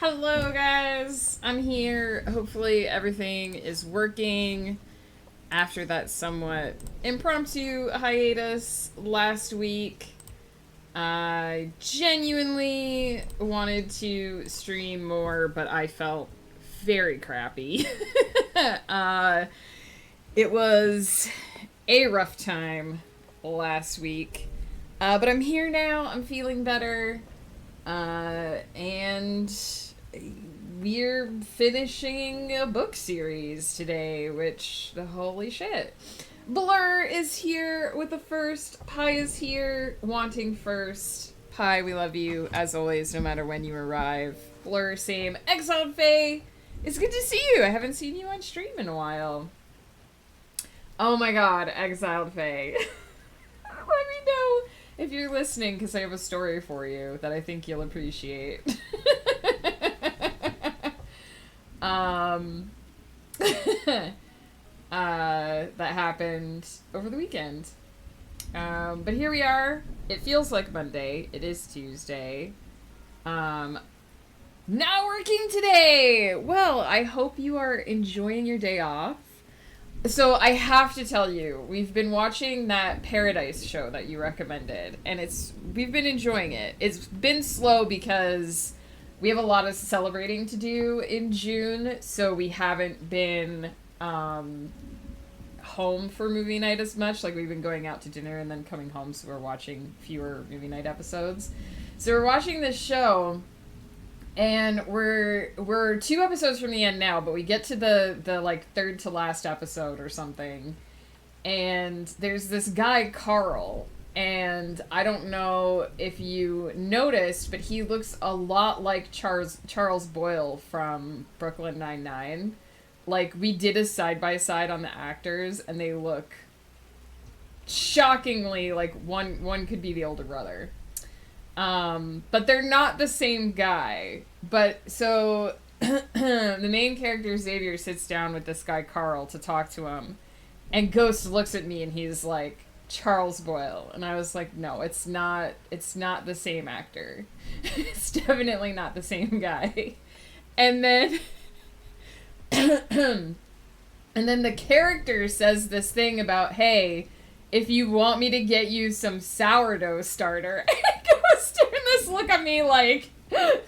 Hello, guys. I'm here. Hopefully, everything is working after that somewhat impromptu hiatus last week. I genuinely wanted to stream more, but I felt very crappy. uh, it was a rough time last week. But I'm here now. I'm feeling better. And we're finishing a book series today, which, holy shit. Blur is here with the first. Pi is here, wanting first. Pi, we love you, as always, no matter when you arrive. Blur, same. Exiled Faye, it's good to see you. I haven't seen you on stream in a while. Oh my god, Exiled Faye. Let me know if you're listening, because I have a story for you that I think you'll appreciate. That happened over the weekend. But here we are. It feels like Monday. It is Tuesday. Not working today! Well, I hope you are enjoying your day off. So I have to tell you, we've been watching that Paradise show that you recommended, and we've been enjoying it. It's been slow because we have a lot of celebrating to do in June, so we haven't been home for movie night as much. Like, we've been going out to dinner and then coming home, so we're watching fewer movie night episodes. So we're watching this show, and we're 2 episodes from the end now, but we get to the like third to last episode or something, and there's this guy Carl, and I don't know if you noticed, but he looks a lot like Charles Boyle from Brooklyn Nine-Nine. Like, we did a side-by-side on the actors, and they look shockingly like one could be the older brother. But they're not the same guy. But so the main character Xavier sits down with this guy Carl to talk to him, and Ghost looks at me and he's like, Charles Boyle, and I was like, no, it's not the same actor. It's definitely not the same guy. And then and then the character says this thing about, hey, if you want me to get you some sourdough starter. And Ghost doing this look at me like,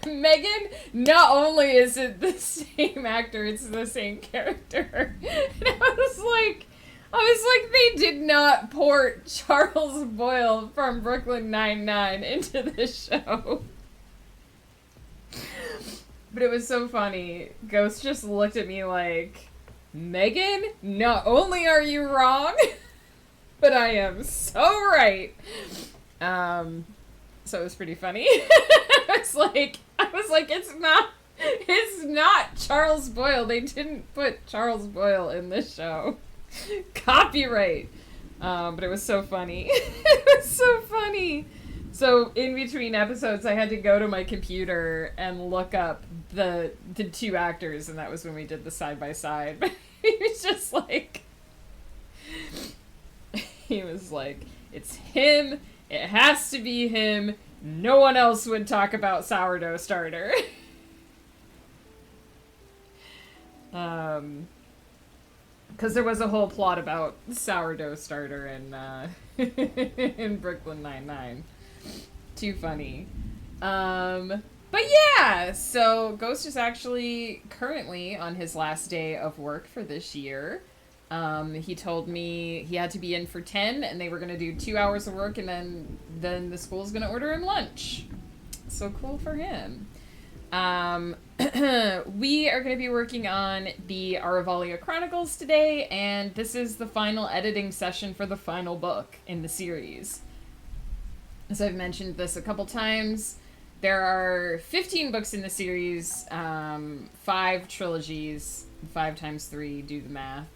Megan, not only is it the same actor, it's the same character. And I was like, they did not port Charles Boyle from Brooklyn Nine-Nine into this show. But it was so funny. Ghost just looked at me like, Megan, not only are you wrong, but I am so right. So it was pretty funny. I was like, it's not Charles Boyle. They didn't put Charles Boyle in this show. Copyright. But it was so funny. It was so funny. So in between episodes, I had to go to my computer and look up the 2 actors, and that was when we did the side-by-side. But he was just like, he was like, it's him. It has to be him. No one else would talk about sourdough starter. Because there was a whole plot about sourdough starter in Brooklyn Nine-Nine. Too funny. But yeah, so Ghost is actually currently on his last day of work for this year. He told me he had to be in for 10, and they were going to do 2 hours of work, and then the school's going to order him lunch. So cool for him. We are going to be working on the Aruvalia Chronicles today, and this is the final editing session for the final book in the series. So I've mentioned this a couple times. There are 15 books in the series, 5 trilogies, 5 times 3, do the math.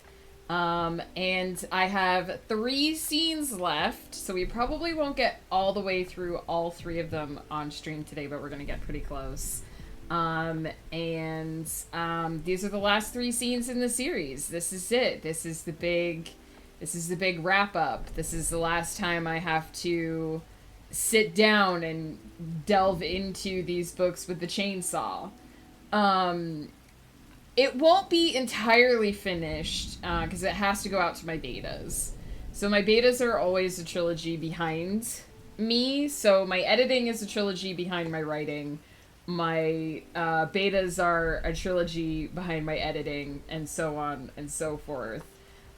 And I have 3 scenes left, so we probably won't get all the way through all 3 of them on stream today, but we're going to get pretty close. These are the last 3 scenes in the series. This is it. This is the big wrap up. This is the last time I have to sit down and delve into these books with the chainsaw. It won't be entirely finished because it has to go out to my betas. So my betas are always a trilogy behind me. So my editing is a trilogy behind my writing. My betas are a trilogy behind my editing, and so on and so forth.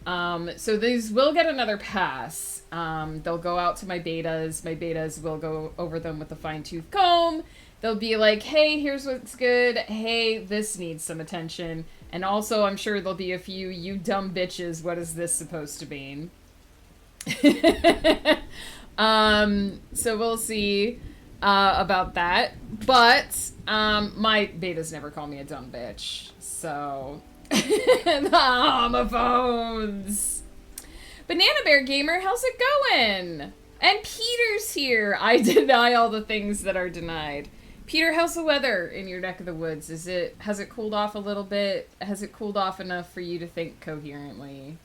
So these will get another pass. They'll go out to my betas. My betas will go over them with a fine-tooth comb. They'll be like, hey, here's what's good. Hey, this needs some attention. And also, I'm sure there'll be a few, you dumb bitches, what is this supposed to mean? So we'll see about that. But my betas never call me a dumb bitch. So, the homophones. Banana Bear Gamer, how's it going? And Peter's here. I deny all the things that are denied. Peter, how's the weather in your neck of the woods? Has it cooled off a little bit? Has it cooled off enough for you to think coherently?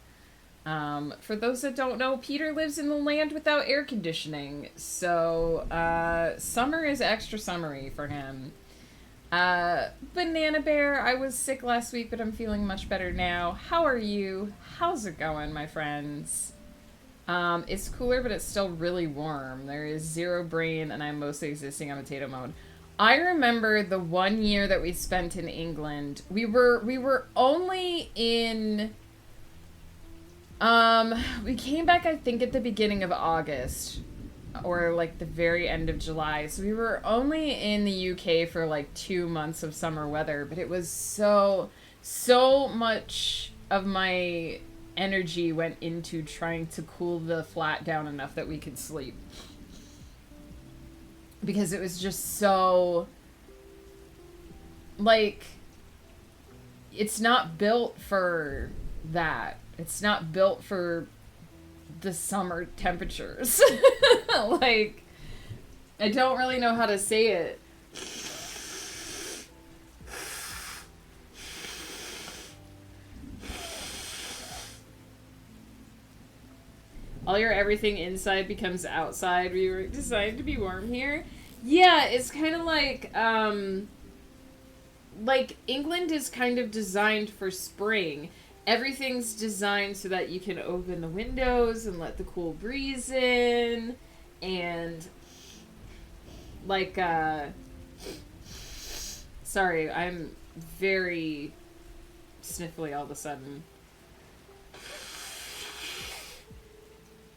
For those that don't know, Peter lives in the land without air conditioning, so summer is extra summery for him. Banana Bear, I was sick last week, but I'm feeling much better now. How are you? How's it going, my friends? It's cooler, but it's still really warm. There is zero brain, and I'm mostly existing on potato mode. I remember the 1 year that we spent in England. We were only in... we came back, I think, at the beginning of August. Or, like, the very end of July. So we were only in the UK for, like, 2 months of summer weather. But it was so much of my energy went into trying to cool the flat down enough that we could sleep. Because it was just so... like... it's not built for that. It's not built for the summer temperatures. Like, I don't really know how to say it. All your everything inside becomes outside. We were designed to be warm here. Yeah, it's kind of like England is kind of designed for spring. Everything's designed so that you can open the windows and let the cool breeze in. And, like, sorry, I'm very sniffly all of a sudden.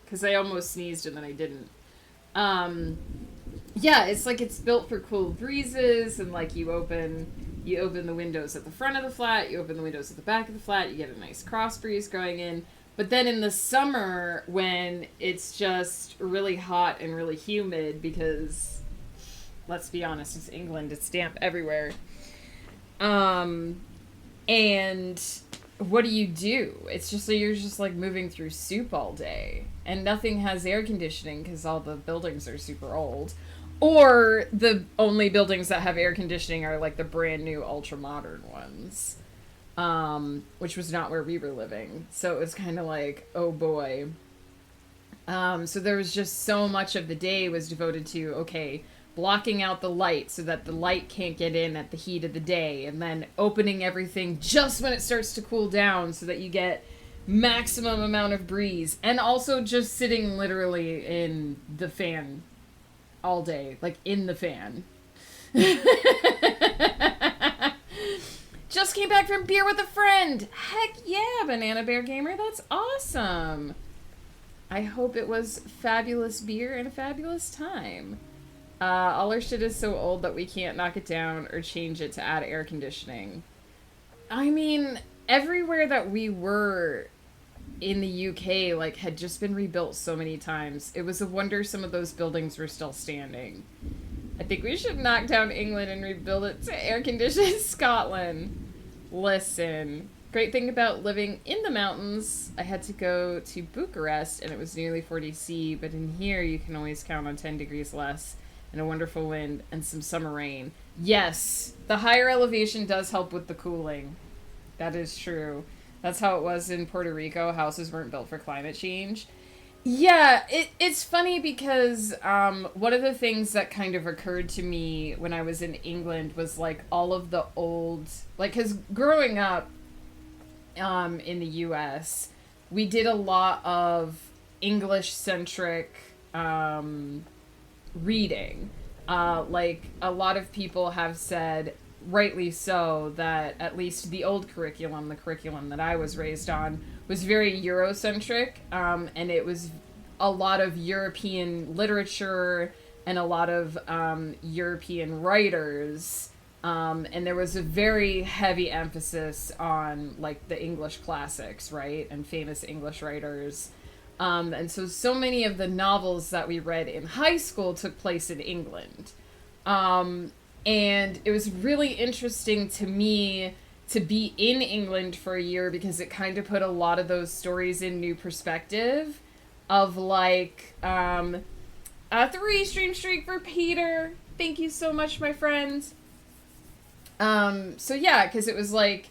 Because I almost sneezed and then I didn't. Yeah, it's like it's built for cool breezes, and like you open the windows at the front of the flat, you open the windows at the back of the flat, you get a nice cross breeze going in. But then in the summer, when it's just really hot and really humid, because, let's be honest, it's England, it's damp everywhere. And what do? It's just like you're just like moving through soup all day. And nothing has air conditioning because all the buildings are super old. Or the only buildings that have air conditioning are like the brand new ultra modern ones. Which was not where we were living. So it was kind of like, oh boy. So there was just so much of the day was devoted to, okay, blocking out the light so that the light can't get in at the heat of the day, and then opening everything just when it starts to cool down so that you get maximum amount of breeze, and also just sitting literally in the fan all day, like in the fan. Just came back from beer with a friend. Heck yeah, Banana Bear Gamer, that's awesome. I hope it was fabulous beer and a fabulous time. All our shit is so old that we can't knock it down or change it to add air conditioning. I mean, everywhere that we were in the UK, like, had just been rebuilt so many times. It was a wonder some of those buildings were still standing. I think we should knock down England and rebuild it to air-conditioned Scotland. Listen, great thing about living in the mountains, I had to go to Bucharest and it was nearly 40 C, but in here you can always count on 10 degrees less and a wonderful wind and some summer rain. Yes, the higher elevation does help with the cooling. That is true. That's how it was in Puerto Rico. Houses weren't built for climate change. Yeah, it's funny because one of the things that kind of occurred to me when I was in England was like all of the old, like, because growing up in the US, we did a lot of English centric reading. Like, a lot of people have said, rightly so, that at least the old curriculum, the curriculum that I was raised on, was very Eurocentric, and it was a lot of European literature and a lot of European writers. And there was a very heavy emphasis on like the English classics, right? And famous English writers. And so many of the novels that we read in high school took place in England. And it was really interesting to me to be in England for a year because it kind of put a lot of those stories in new perspective of like, a 3-stream streak for Peter. Thank you so much, my friends. So yeah, because it was like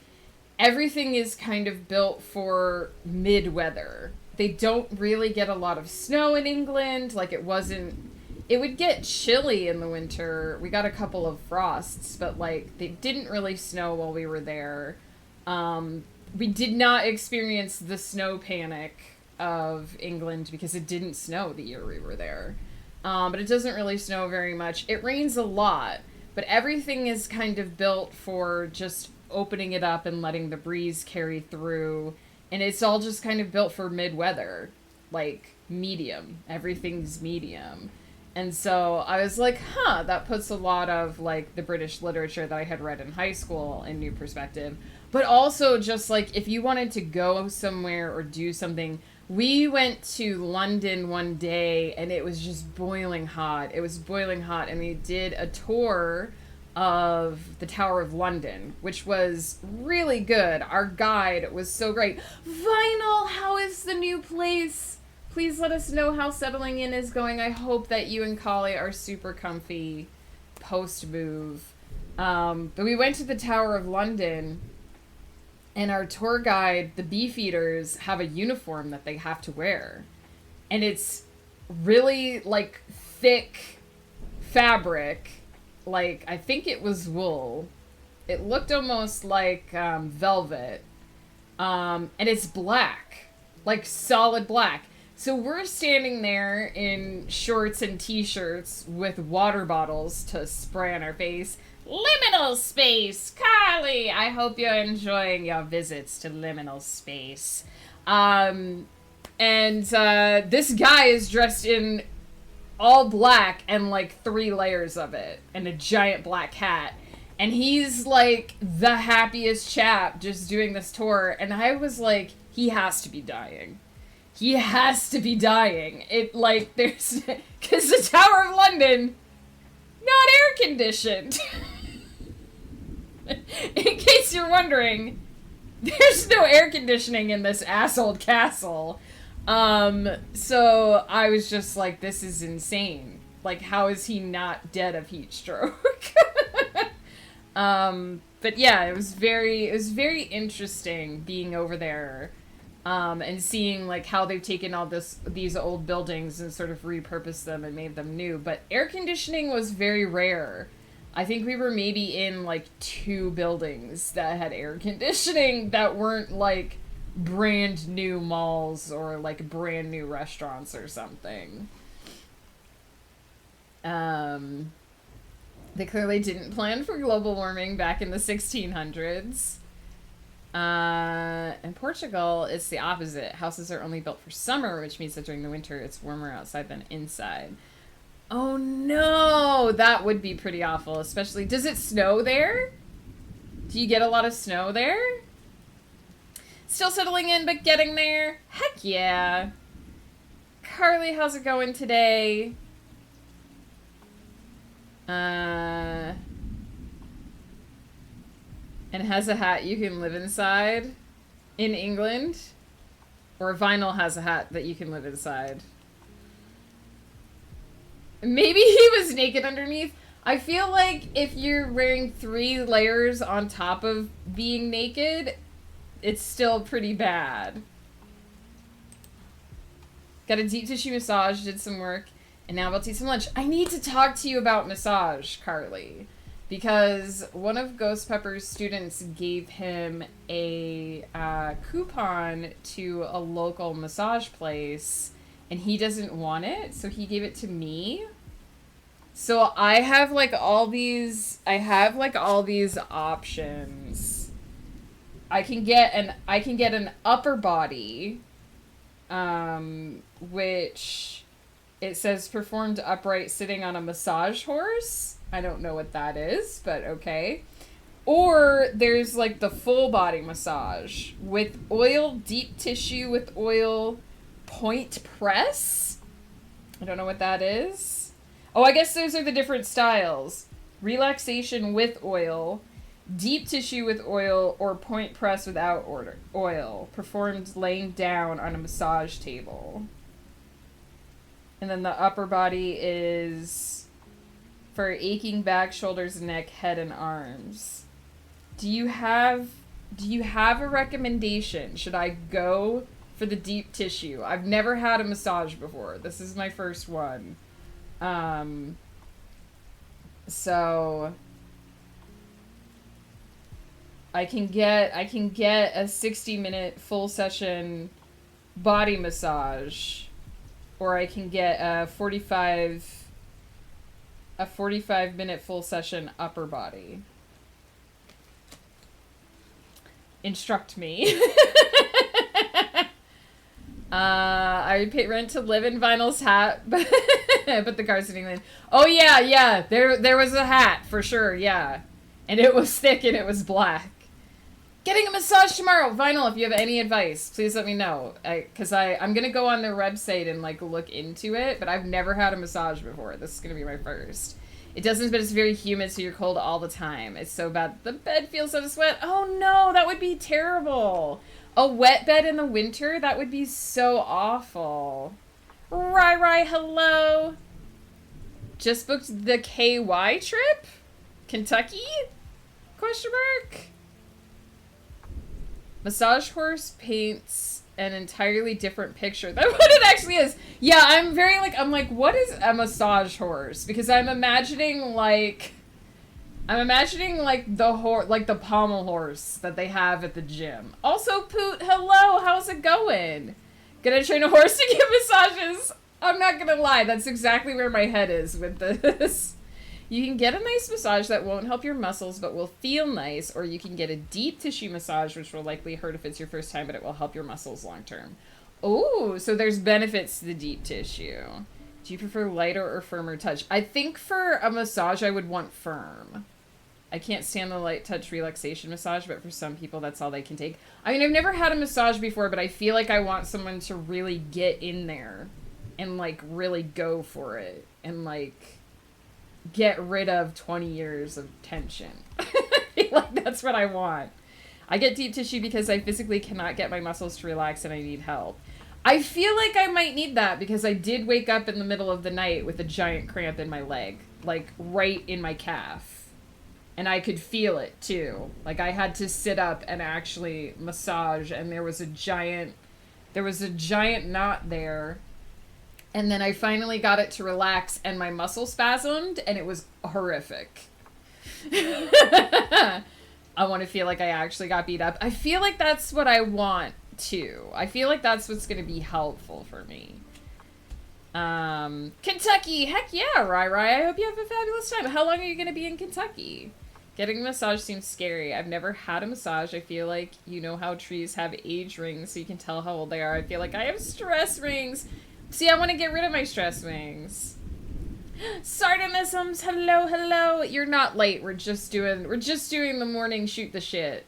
everything is kind of built for mid-weather. They don't really get a lot of snow in England. Like it would get chilly in the winter. We got a couple of frosts, but like they didn't really snow while we were there. We did not experience the snow panic of England because it didn't snow the year we were there. But it doesn't really snow very much. It rains a lot, but everything is kind of built for just opening it up and letting the breeze carry through. And it's all just kind of built for mid-weather, like medium. Everything's medium. And so I was like, that puts a lot of like the British literature that I had read in high school in new perspective. But also just like if you wanted to go somewhere or do something, we went to London one day and it was just boiling hot. It was boiling hot and we did a tour of the Tower of London, which was really good. Our guide was so great. Vinyl, how is the new place? Please let us know how settling in is going. I hope that you and Kali are super comfy post-move. But we went to the Tower of London, and our tour guide, the Beefeaters, have a uniform that they have to wear. And it's really, like, thick fabric. Like, I think it was wool. It looked almost like velvet. And it's black. Like, solid black. So we're standing there in shorts and t-shirts with water bottles to spray on our face. Liminal space! Carly! I hope you're enjoying your visits to liminal space. And this guy is dressed in all black and like 3 layers of it and a giant black hat. And he's like the happiest chap just doing this tour. And I was like, he has to be dying. He has to be dying. It, like, there's... Because the Tower of London, not air conditioned. In case you're wondering, there's no air conditioning in this ass-old castle. So I was just like, this is insane. Like, how is he not dead of heat stroke? But yeah, it was very interesting being over there. And seeing like how they've taken all these old buildings and sort of repurposed them and made them new. But air conditioning was very rare. I think we were maybe in like 2 buildings that had air conditioning that weren't like brand new malls or like brand new restaurants or something. They clearly didn't plan for global warming back in the 1600s. In Portugal, it's the opposite. Houses are only built for summer, which means that during the winter it's warmer outside than inside. Oh no, that would be pretty awful, especially... Does it snow there? Do you get a lot of snow there? Still settling in, but getting there? Heck yeah. Carly, how's it going today? And has a hat you can live inside in England? Or Vinyl has a hat that you can live inside. Maybe he was naked underneath. I feel like if you're wearing 3 layers on top of being naked, it's still pretty bad. Got a deep tissue massage, did some work, and now about to eat some lunch. I need to talk to you about massage, Carly, because one of Ghost Pepper's students gave him a coupon to a local massage place, and he doesn't want it, so he gave it to me. So I have all these options. I can get an upper body, which it says performed upright sitting on a massage horse. I don't know what that is, but okay. Or there's the full body massage with oil, deep tissue with oil, point press. I don't know what that is. Oh, I guess those are the different styles. Relaxation with oil, deep tissue with oil, or point press without oil, performed laying down on a massage table. And then the upper body is for aching back, shoulders, neck, head, and arms. Do you have a recommendation? Should I go for the deep tissue? I've never had a massage before. This is my first one. So I can get a 60-minute full session body massage, or I can get a 45-minute full session upper body. Instruct me. I would pay rent to live in Vinyl's hat, but the car's in England. Oh yeah, there was a hat for sure, yeah, and it was thick and it was black. Getting a massage tomorrow, Vinyl. If you have any advice, please let me know, because I'm gonna go on their website and look into it, but I've never had a massage before. This is gonna be my first. It doesn't, but it's very humid, so you're cold all the time. It's so bad. The bed feels out of sweat. Oh no, that would be terrible. A wet bed in the winter? That would be so awful. Rai, hello. Just booked the KY trip? Kentucky? Question mark? Massage horse paints an entirely different picture than what it actually is. Yeah, I'm what is a massage horse? Because I'm imagining the pommel horse that they have at the gym. Also, Poot, hello, how's it going? Gonna train a horse to give massages? I'm not gonna lie, that's exactly where my head is with this. You can get a nice massage that won't help your muscles but will feel nice, or you can get a deep tissue massage, which will likely hurt if it's your first time, but it will help your muscles long term. Oh, so there's benefits to the deep tissue. Do you prefer lighter or firmer touch? I think for a massage I would want firm. I can't stand the light touch relaxation massage, but for some people that's all they can take. I mean, I've never had a massage before, but I feel like I want someone to really get in there and really go for it and get rid of 20 years of tension. That's what I want. I get deep tissue because I physically cannot get my muscles to relax and I need help. I feel like I might need that because I did wake up in the middle of the night with a giant cramp in my leg, right in my calf. And I could feel it too. I had to sit up and actually massage, and there was a giant knot there. And then I finally got it to relax, and my muscle spasmed, and it was horrific. I want to feel like I actually got beat up. I feel like that's what I want, too. I feel like that's what's going to be helpful for me. Kentucky! Heck yeah, Rai. I hope you have a fabulous time. How long are you going to be in Kentucky? Getting a massage seems scary. I've never had a massage. I feel like you know how trees have age rings, so you can tell how old they are. I feel like I have stress rings. See, I want to get rid of my stress rings. Sardonisms, hello. You're not late. We're just doing the morning shoot the shit.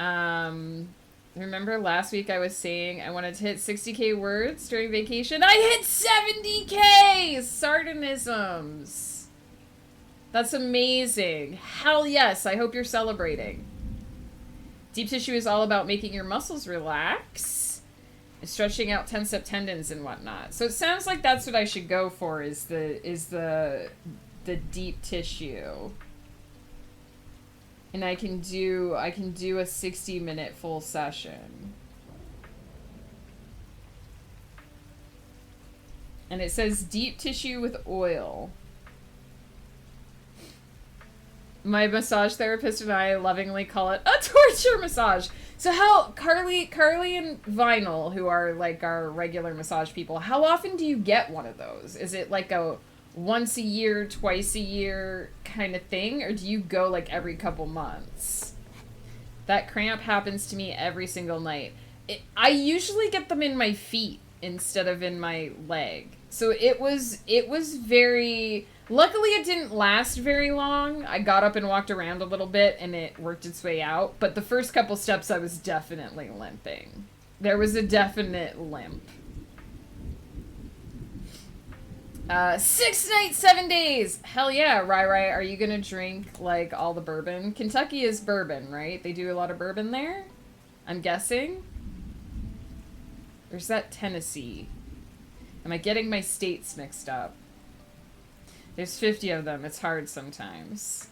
Remember last week I was saying I wanted to hit 60k words during vacation? I hit 70k! Sardonisms. That's amazing. Hell yes, I hope you're celebrating. Deep tissue is all about making your muscles relax and stretching out tense up tendons and whatnot. So it sounds like that's what I should go for, is the deep tissue. And I can do a 60-minute full session. And it says deep tissue with oil. My massage therapist and I lovingly call it a torture massage. So how, Carly and Vinyl, who are like our regular massage people, how often do you get one of those? Is it like a once a year, twice a year kind of thing? Or do you go like every couple months? That cramp happens to me every single night. I usually get them in my feet instead of in my leg. So it was very... Luckily, it didn't last very long. I got up and walked around a little bit, and it worked its way out. But the first couple steps, I was definitely limping. There was a definite limp. 6 nights, 7 days. Hell yeah, Rai. Are you gonna drink, like, all the bourbon? Kentucky is bourbon, right? They do a lot of bourbon there? I'm guessing? Or is that Tennessee? Am I getting my states mixed up? There's 50 of them. It's hard sometimes.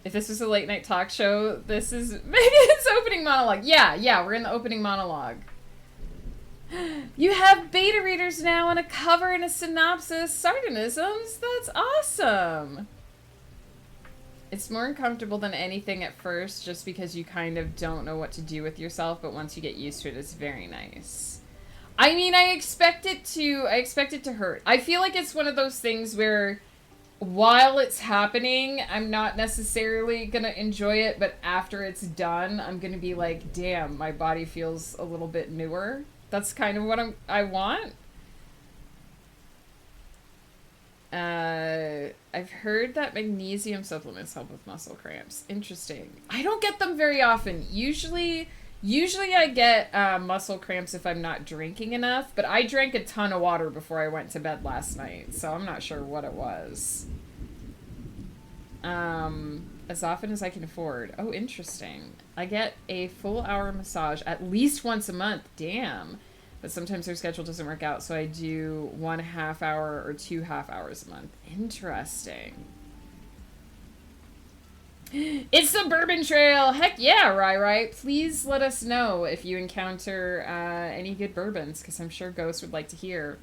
If this was a late night talk show, this is Megan's opening monologue. Yeah, we're in the opening monologue. You have beta readers now and a cover and a synopsis. Sardonisms? That's awesome. It's more uncomfortable than anything at first just because you kind of don't know what to do with yourself, but once you get used to it, it's very nice. I mean, I expect it to hurt. I feel like it's one of those things where while it's happening, I'm not necessarily gonna enjoy it, but after it's done, I'm gonna be like, damn, my body feels a little bit newer. That's kind of what I want. I've heard that magnesium supplements help with muscle cramps. Interesting. I don't get them very often. Usually I get muscle cramps if I'm not drinking enough, but I drank a ton of water before I went to bed last night, so I'm not sure what it was. As often as I can afford. Oh, interesting. I get a full hour massage at least once a month. Damn. But sometimes their schedule doesn't work out, so I do 1 half hour or 2 half hours a month. Interesting. It's the Bourbon Trail! Heck yeah, Rai. Please let us know if you encounter any good bourbons, because I'm sure Ghost would like to hear.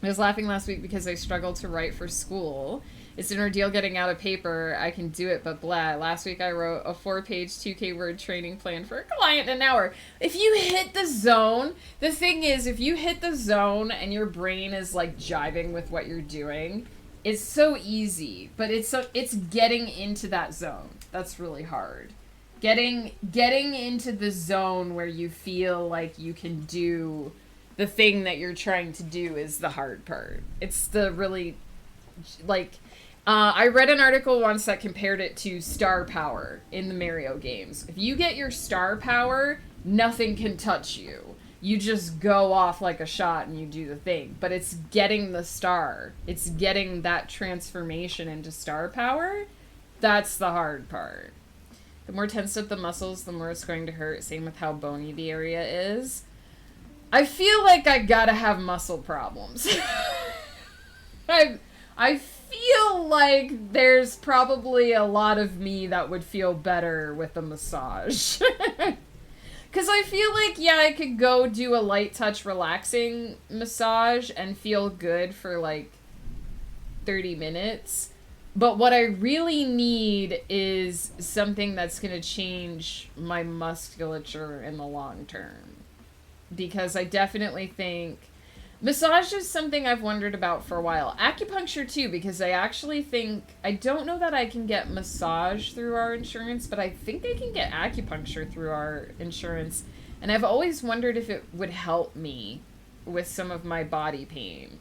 I was laughing last week because I struggled to write for school. It's an ordeal getting out of paper. I can do it, but blah. Last week I wrote a 4-page, 2K word training plan for a client in an hour. If you hit the zone, the thing is, if you hit the zone and your brain is like jiving with what you're doing, it's so easy, but it's getting into that zone that's really hard. Getting into the zone where you feel like you can do the thing that you're trying to do is the hard part. It's the really, like, I read an article once that compared it to star power in the Mario games. If you get your star power, nothing can touch you. You just go off like a shot and you do the thing. But it's getting the star. It's getting that transformation into star power. That's the hard part. The more tensed up the muscles, the more it's going to hurt. Same with how bony the area is. I feel like I gotta have muscle problems. I feel like there's probably a lot of me that would feel better with a massage. Because I feel like, yeah, I could go do a light touch relaxing massage and feel good for like 30 minutes. But what I really need is something that's going to change my musculature in the long term. Because I definitely think massage is something I've wondered about for a while. Acupuncture too, because I actually think, I don't know that I can get massage through our insurance, but I think I can get acupuncture through our insurance. And I've always wondered if it would help me with some of my body pain.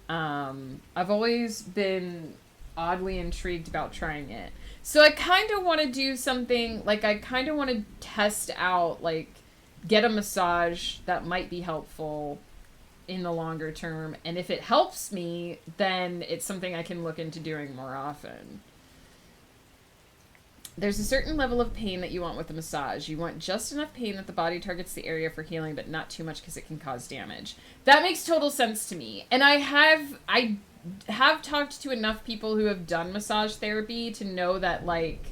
I've always been oddly intrigued about trying it. So I kind of want to do something, like I kind of want to test out, like, get a massage that might be helpful in the longer term, and if it helps me, then it's something I can look into doing more often. There's a certain level of pain that you want with a massage. You want just enough pain that the body targets the area for healing, but not too much because it can cause damage. That makes total sense to me. And I have talked to enough people who have done massage therapy to know that, like,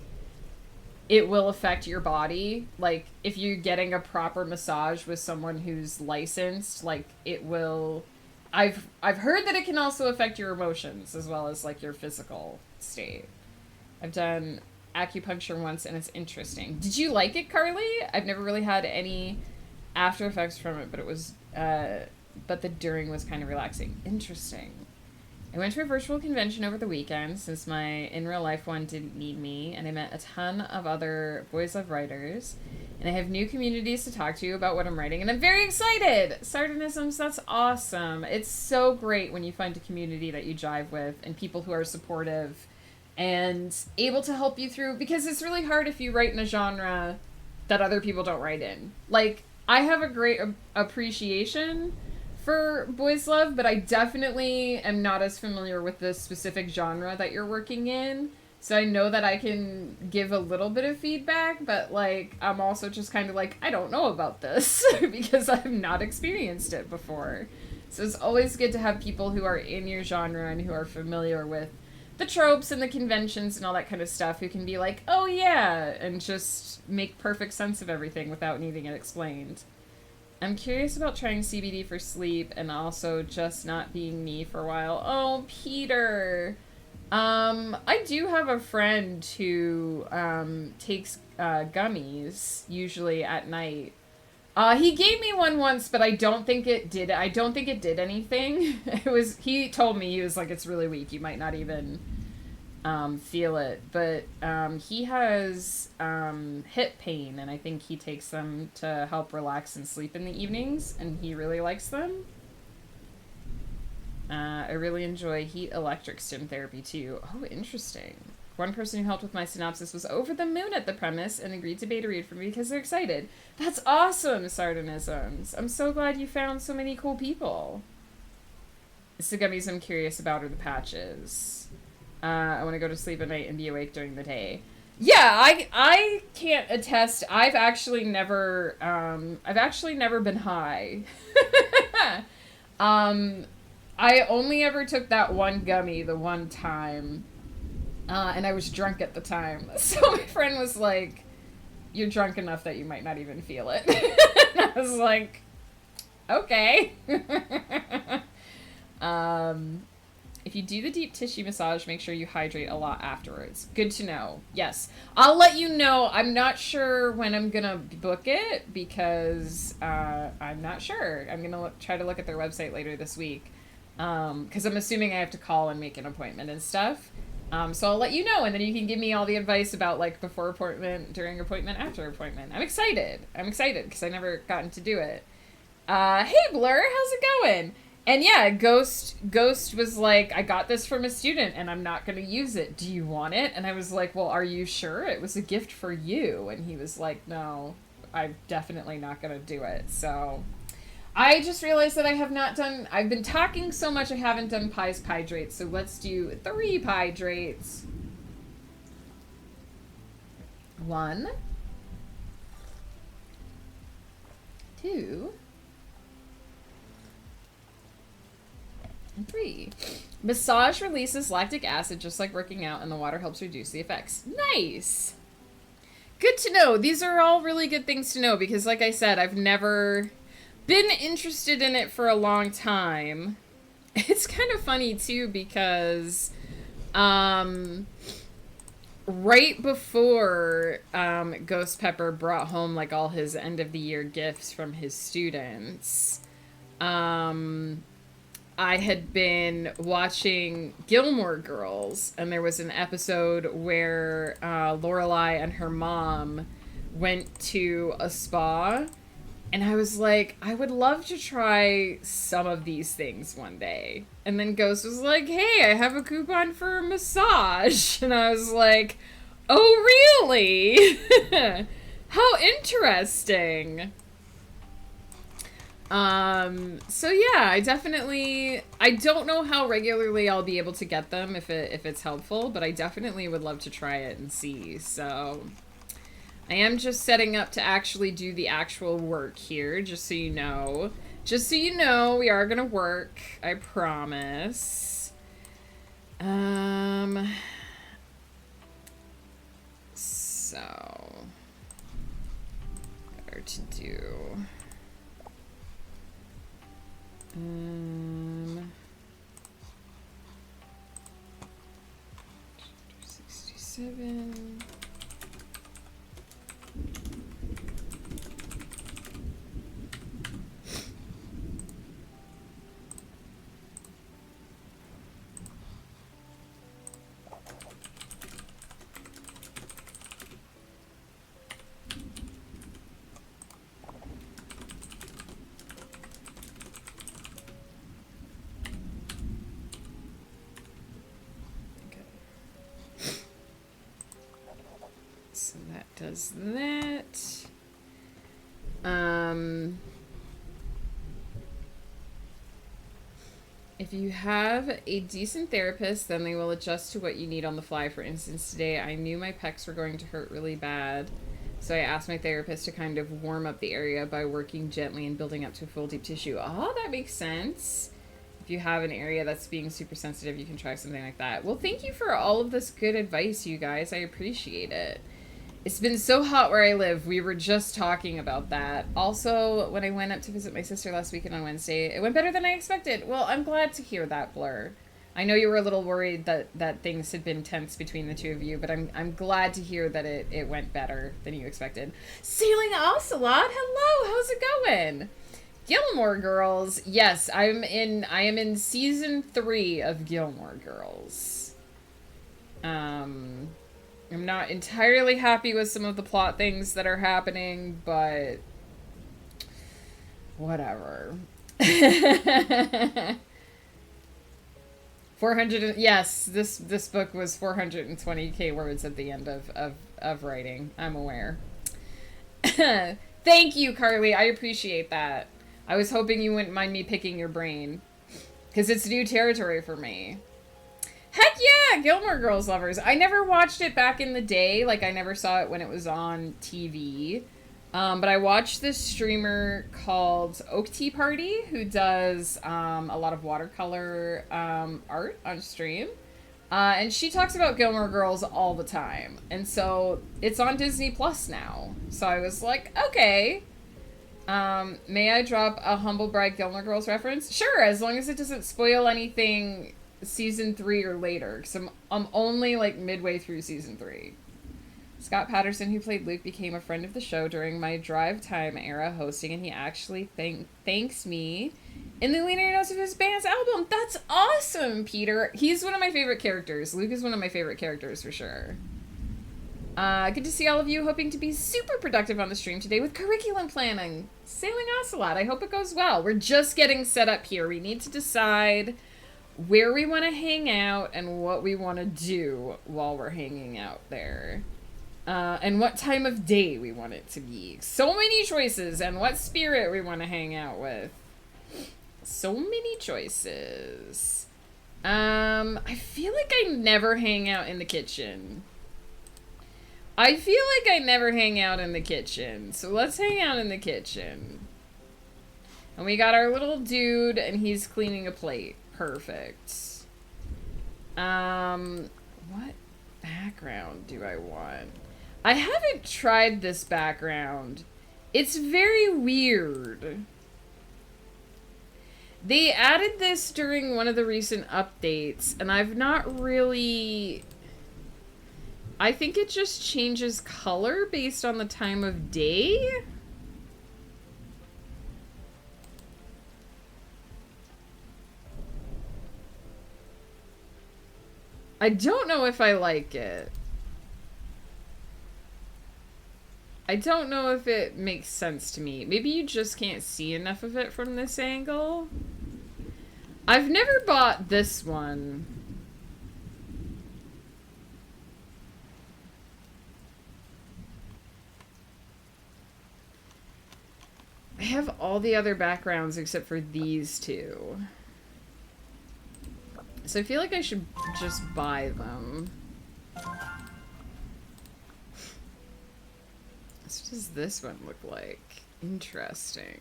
it will affect your body. Like, if you're getting a proper massage with someone who's licensed, like, it will I've heard that it can also affect your emotions as well as like your physical state. I've done acupuncture once and it's interesting. Did you like it, Carly? I've never really had any after effects from it, but it was but the during was kind of relaxing. Interesting. I went to a virtual convention over the weekend since my in real life one didn't need me, and I met a ton of other Boys Love writers, and I have new communities to talk to about what I'm writing, and I'm very excited! Sardonisms, that's awesome. It's so great when you find a community that you jive with and people who are supportive and able to help you through, because it's really hard if you write in a genre that other people don't write in. Like, I have a great appreciation for Boys Love, but I definitely am not as familiar with the specific genre that you're working in. So I know that I can give a little bit of feedback, but like I'm also just kind of like, I don't know about this because I've not experienced it before. So it's always good to have people who are in your genre and who are familiar with the tropes and the conventions and all that kind of stuff who can be like, oh yeah, and just make perfect sense of everything without needing it explained. I'm curious about trying CBD for sleep and also just not being me for a while. Oh, Peter. I do have a friend who takes gummies usually at night. He gave me one once, but I don't think it did anything. He told me, he was like, it's really weak. You might not even feel it, but he has hip pain, and I think he takes them to help relax and sleep in the evenings, and he really likes them. I really enjoy heat electric stim therapy too. Oh, interesting. One person who helped with my synopsis was over the moon at the premise and agreed to beta read for me because they're excited. That's awesome, Sardonisms. I'm so glad you found so many cool people. It's the gummies I'm curious about, or the patches. I want to go to sleep at night and be awake during the day. Yeah, I can't attest. I've actually never been high. I only ever took that one gummy the one time, and I was drunk at the time. So my friend was like, "You're drunk enough that you might not even feel it." And I was like, "Okay." If you do the deep tissue massage, make sure you hydrate a lot afterwards. Good to know. Yes. I'll let you know. I'm not sure when I'm going to book it because I'm not sure. I'm going to try to look at their website later this week because I'm assuming I have to call and make an appointment and stuff. So I'll let you know, and then you can give me all the advice about like before appointment, during appointment, after appointment. I'm excited because I never gotten to do it. Hey, Blur, how's it going? And yeah, Ghost was like, I got this from a student and I'm not going to use it. Do you want it? And I was like, well, are you sure? It was a gift for you. And he was like, no, I'm definitely not going to do it. So I just realized that I've been talking so much I haven't done pies hydrates. So let's do 3 hydrates. 1, 2, and 3. Massage releases lactic acid just like working out, and the water helps reduce the effects. Nice! Good to know. These are all really good things to know because, like I said, I've never been interested in it for a long time. It's kind of funny, too, because right before Ghost Pepper brought home, like, all his end-of-the-year gifts from his students, I had been watching Gilmore Girls, and there was an episode where Lorelai and her mom went to a spa, and I was like, I would love to try some of these things one day. And then Ghost was like, hey, I have a coupon for a massage. And I was like, oh, really? How interesting. So yeah, I don't know how regularly I'll be able to get them if it's helpful, but I definitely would love to try it and see. So I am just setting up to actually do the actual work here, just so you know. Just so you know, we are gonna work, I promise. So better to do. 7. So that does that. If you have a decent therapist, then they will adjust to what you need on the fly. For instance, today I knew my pecs were going to hurt really bad, so I asked my therapist to kind of warm up the area by working gently and building up to a full deep tissue. Oh, that makes sense. If you have an area that's being super sensitive, you can try something like that. Well, thank you for all of this good advice, you guys. I appreciate it. It's been so hot where I live. We were just talking about that. Also, when I went up to visit my sister last weekend on Wednesday, it went better than I expected. Well, I'm glad to hear that, Blur. I know you were a little worried that things had been tense between the two of you, but I'm glad to hear that it went better than you expected. Sailing Ocelot, hello, how's it going? Gilmore Girls, yes, I am in season 3 of Gilmore Girls. I'm not entirely happy with some of the plot things that are happening, but whatever. 400, yes, this book was 420k words at the end of writing. I'm aware. Thank you, Carly. I appreciate that. I was hoping you wouldn't mind me picking your brain, because it's new territory for me. Heck yeah, Gilmore Girls lovers. I never watched it back in the day. Like, I never saw it when it was on TV. But I watched this streamer called Oak Tea Party, who does a lot of watercolor art on stream. And she talks about Gilmore Girls all the time. And so it's on Disney Plus now. So I was like, okay. May I drop a Humble Brag Gilmore Girls reference? Sure, as long as it doesn't spoil anything season 3 or later, because I'm only like midway through season 3. Scott Patterson, who played Luke, became a friend of the show during my Drive Time era hosting, and he actually thanks me in the liner notes of his band's album. That's awesome, Peter. He's one of my favorite characters. Luke is one of my favorite characters for sure. Good to see all of you. Hoping to be super productive on the stream today with curriculum planning. Sailing Ocelot, I hope it goes well. We're just getting set up here. We need to decide where we want to hang out and what we want to do while we're hanging out there. And what time of day we want it to be. So many choices, and what spirit we want to hang out with. So many choices. I feel like I never hang out in the kitchen. I feel like I never hang out in the kitchen. So let's hang out in the kitchen. And we got our little dude, and he's cleaning a plate. Perfect. What background do I want? I haven't tried this background. It's very weird. They added this during one of the recent updates, and I've not really... I think it just changes color based on the time of day. I don't know if I like it. I don't know if it makes sense to me. Maybe you just can't see enough of it from this angle. I've never bought this one. I have all the other backgrounds except for these two. So I feel like I should just buy them. What does this one look like? Interesting.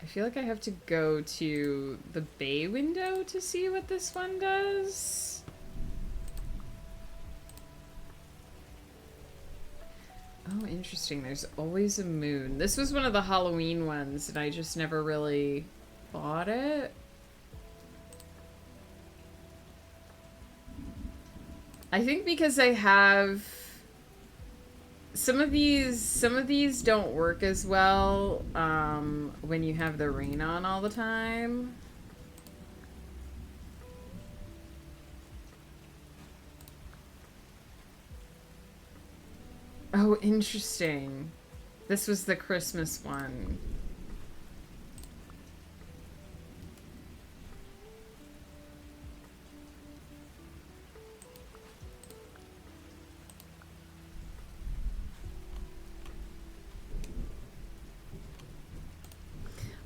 I feel like I have to go to the bay window to see what this one does. Oh, interesting. There's always a moon. This was one of the Halloween ones, and I just never really bought it. I think because I have some of these don't work as well when you have the rain on all the time. Oh, interesting. This was the Christmas one.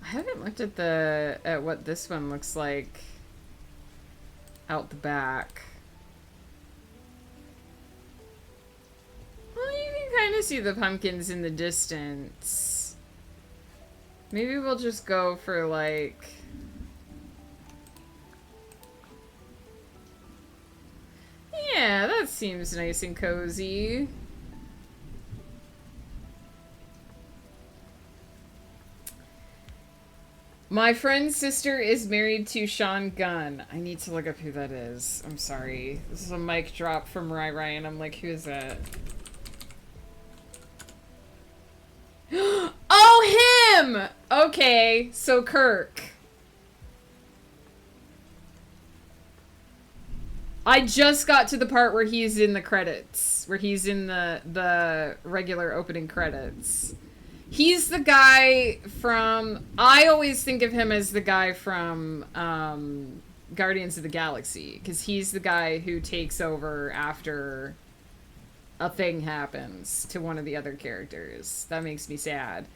I haven't looked at what this one looks like out the back. Well, you can kind of see the pumpkins in the distance. Maybe we'll just go for like... Yeah, that seems nice and cozy. My friend's sister is married to Sean Gunn. I need to look up who that is. I'm sorry. This is a mic drop from Rai Ryan. I'm like, who is that? Oh, him! Okay, so Kirk. I just got to the part where he's in the credits. Where he's in the regular opening credits. He's the guy from... I always think of him as the guy from Guardians of the Galaxy. Because he's the guy who takes over after a thing happens to one of the other characters. That makes me sad.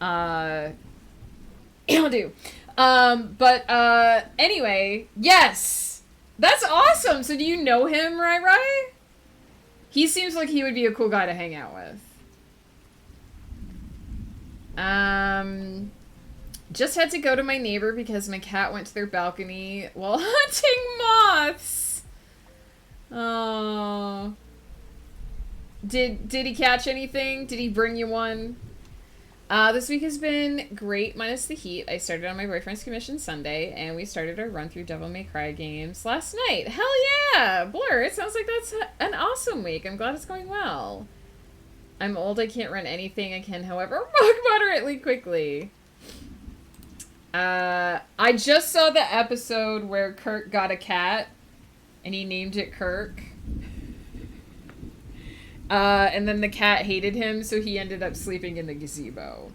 I'll do. Anyway, yes! That's awesome! So do you know him, Rai? He seems like he would be a cool guy to hang out with. Just had to go to my neighbor because my cat went to their balcony while hunting moths. Oh. Did he catch anything? Did he bring you one? This week has been great, minus the heat. I started on my boyfriend's commission Sunday, and we started our run through Devil May Cry games last night. Hell yeah! Blur, it sounds like that's an awesome week. I'm glad it's going well. I'm old, I can't run anything. I can, however, walk moderately quickly. I just saw the episode where Kirk got a cat, and he named it Kirk. And then the cat hated him, so he ended up sleeping in the gazebo.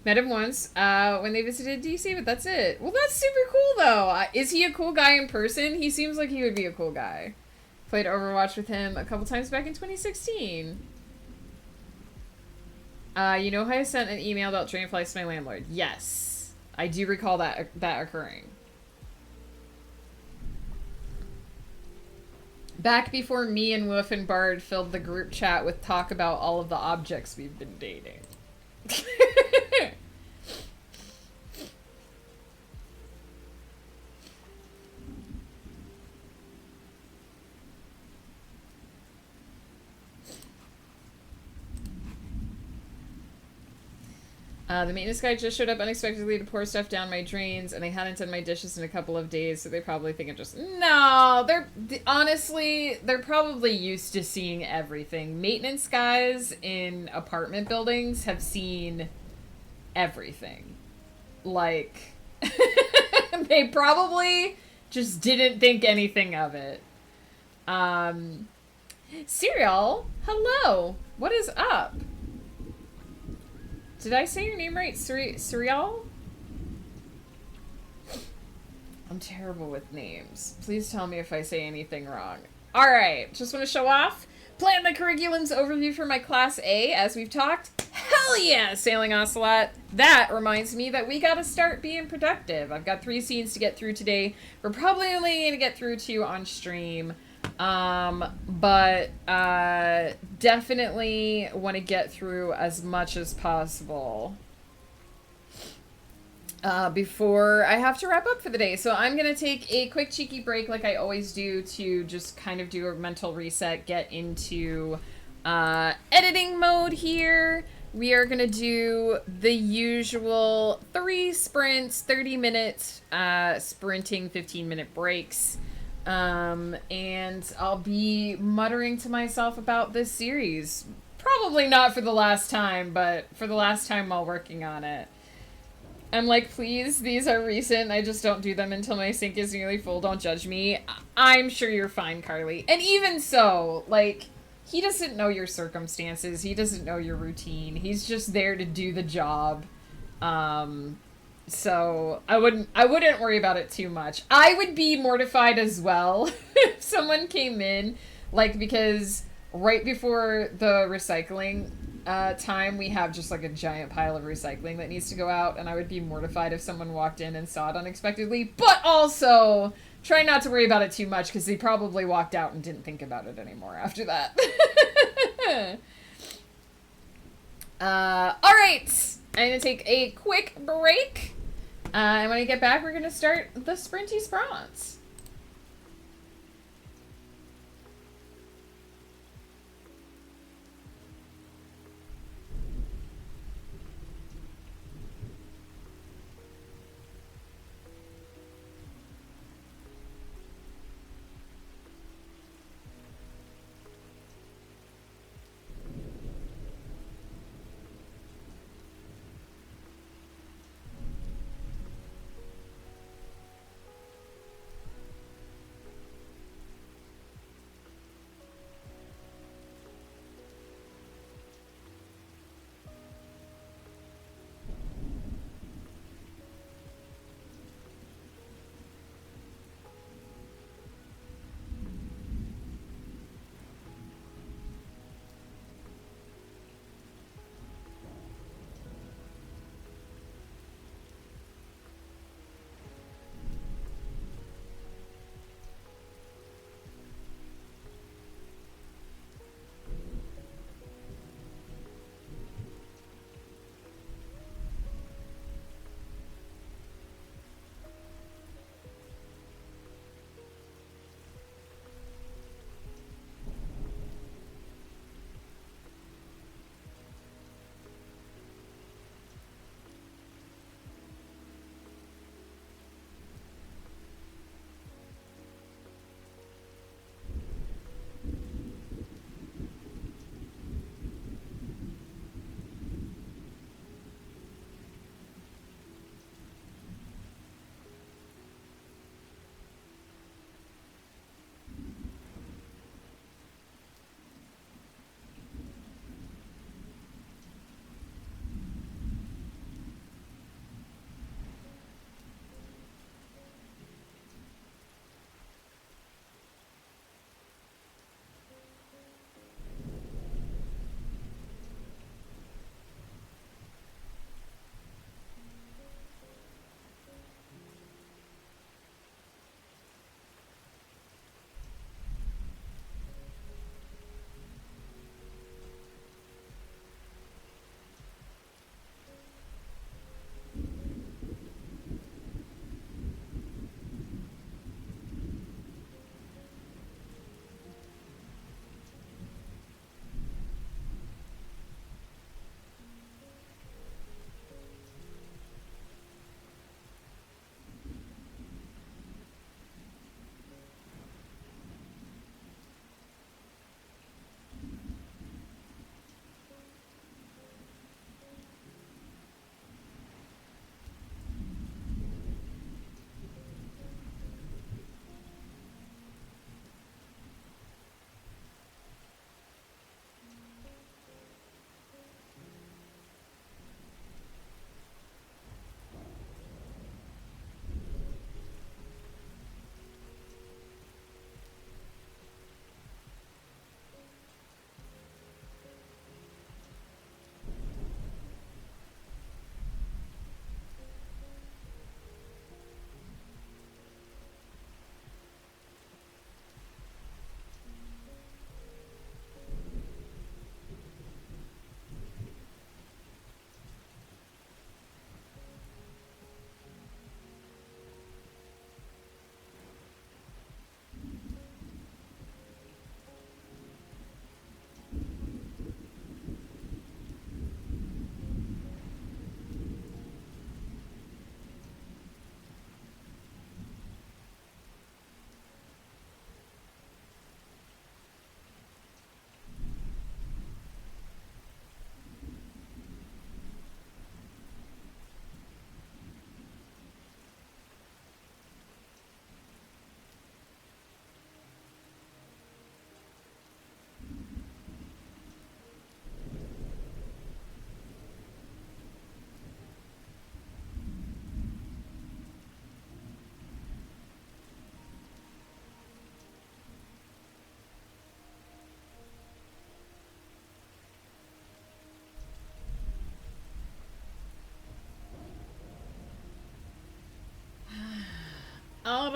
Met him once when they visited DC, but that's it. Well, that's super cool, though. Is he a cool guy in person? He seems like he would be a cool guy. Played Overwatch with him a couple times back in 2016. You know how I sent an email about Dragonflies to my landlord? Yes. I do recall that occurring. Back before me and Wolf and Bard filled the group chat with talk about all of the objects we've been dating. The maintenance guy just showed up unexpectedly to pour stuff down my drains, and I hadn't done my dishes in a couple of days, so they probably think I'm just... No! Honestly, they're probably used to seeing everything. Maintenance guys in apartment buildings have seen everything. Like, they probably just didn't think anything of it. Cereal, hello! What is up? Did I say your name right? Cereal? I'm terrible with names. Please tell me if I say anything wrong. Alright, just want to show off. Plan the curriculum's overview for my Class A, as we've talked. Hell yeah, Sailing Ocelot. That reminds me that we gotta start being productive. I've got 3 scenes to get through today. We're probably only gonna get through 2 on stream. Definitely want to get through as much as possible before I have to wrap up for the day. So I'm going to take a quick cheeky break like I always do to just kind of do a mental reset, get into Editing mode here. We are going to do the usual 3 sprints, 30 minutes, sprinting, 15-minute breaks. And I'll be muttering to myself about this series. Probably not for the last time, but for the last time while working on it. I'm like, please, these are recent. I just don't do them until my sink is nearly full. Don't judge me. I'm sure you're fine, Carly. And even so, like, he doesn't know your circumstances. He doesn't know your routine. He's just there to do the job. So I wouldn't worry about it too much. I would be mortified as well if someone came in, like, because right before the recycling time, we have just like a giant pile of recycling that needs to go out, and I would be mortified if someone walked in and saw it unexpectedly, but also try not to worry about it too much because they probably walked out and didn't think about it anymore after that. All right, I'm gonna take a quick break, and when I get back, we're gonna start the sprinty spronts.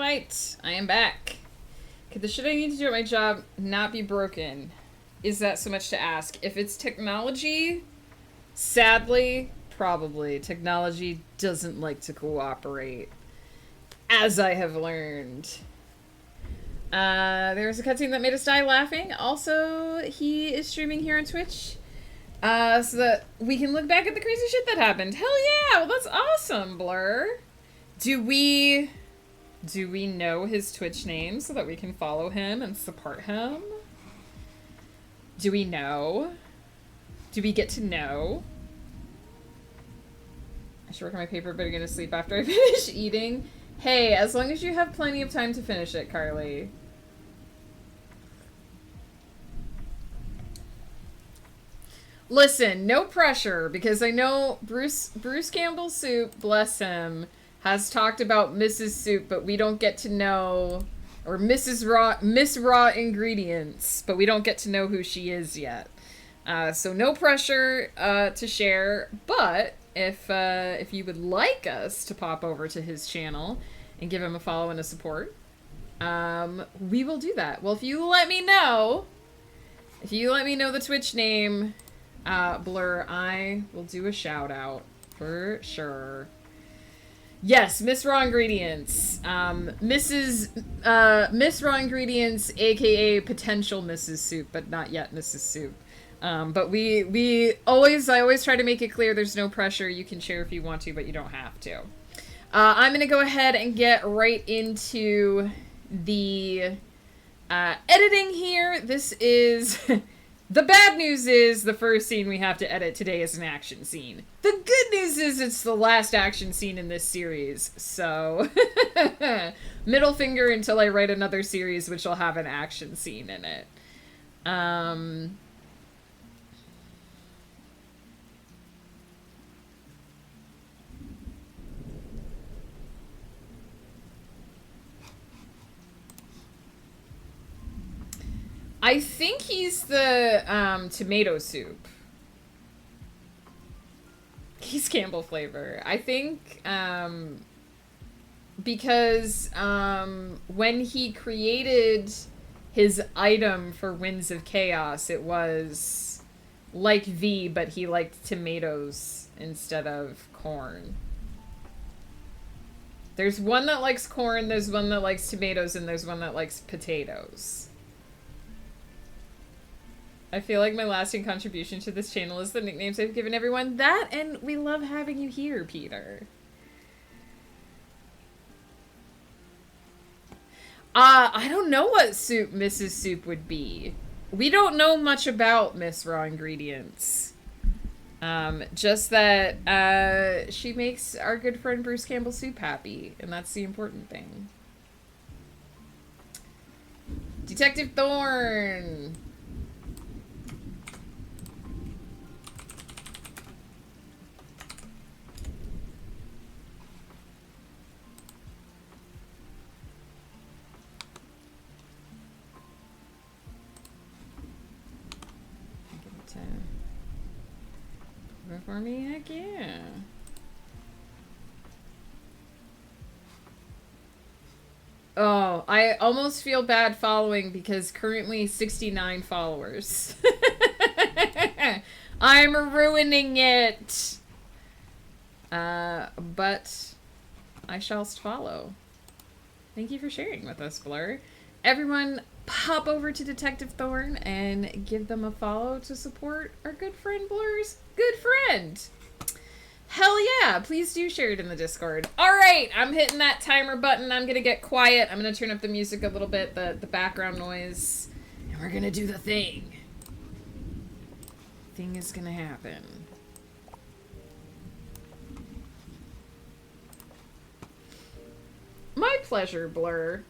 right, I am back. Could the shit I need to do at my job not be broken? Is that so much to ask? If it's technology, sadly, probably. Technology doesn't like to cooperate, as I have learned. There was a cutscene that made us die laughing. Also, he is streaming here on Twitch. So that we can look back at the crazy shit that happened. Hell yeah! Well, that's awesome, Blur. Do we know his Twitch name so that we can follow him and support him? Do we know? Do we get to know? I should work on my paper, but I'm gonna sleep after I finish eating. Hey, as long as you have plenty of time to finish it, Carly. Listen, no pressure, because I know Bruce Campbell Soup, bless him, has talked about Mrs. Soup, but we don't get to know, or Miss Raw Ingredients, but we don't get to know who she is yet. So no pressure to share, but if you would like us to pop over to his channel and give him a follow and a support, we will do that. Well, if you let me know the Twitch name, Blur, I will do a shout out for sure. Yes, Miss Raw Ingredients. Miss Raw Ingredients, aka potential Mrs. Soup, but not yet Mrs. Soup. But I always try to make it clear there's no pressure. You can share if you want to, but you don't have to. I'm gonna go ahead and get right into the editing here. This is the bad news is the first scene we have to edit today is an action scene. The good news is it's the last action scene in this series. So middle finger until I write another series which will have an action scene in it. I think he's the tomato soup. He's Campbell flavor. I think because when he created his item for Winds of Chaos, it was like V, but he liked tomatoes instead of corn. There's one that likes corn, there's one that likes tomatoes, and there's one that likes potatoes. I feel like my lasting contribution to this channel is the nicknames I've given everyone. That, and we love having you here, Peter. I don't know what soup Mrs. Soup would be. We don't know much about Miss Raw Ingredients. Just that she makes our good friend Bruce Campbell Soup happy, and that's the important thing. Detective Thorne! For me, heck yeah. Oh, I almost feel bad following because currently 69 followers. I'm ruining it. But I shall follow. Thank you for sharing with us, Blur. Everyone, pop over to Detective Thorne and give them a follow to support our good friend Blur's good friend. Hell yeah, please do share it in the Discord. Alright, I'm hitting that timer button. I'm gonna get quiet. I'm gonna turn up the music a little bit, the background noise, and we're gonna do the thing. Thing is gonna happen. My pleasure, Blur.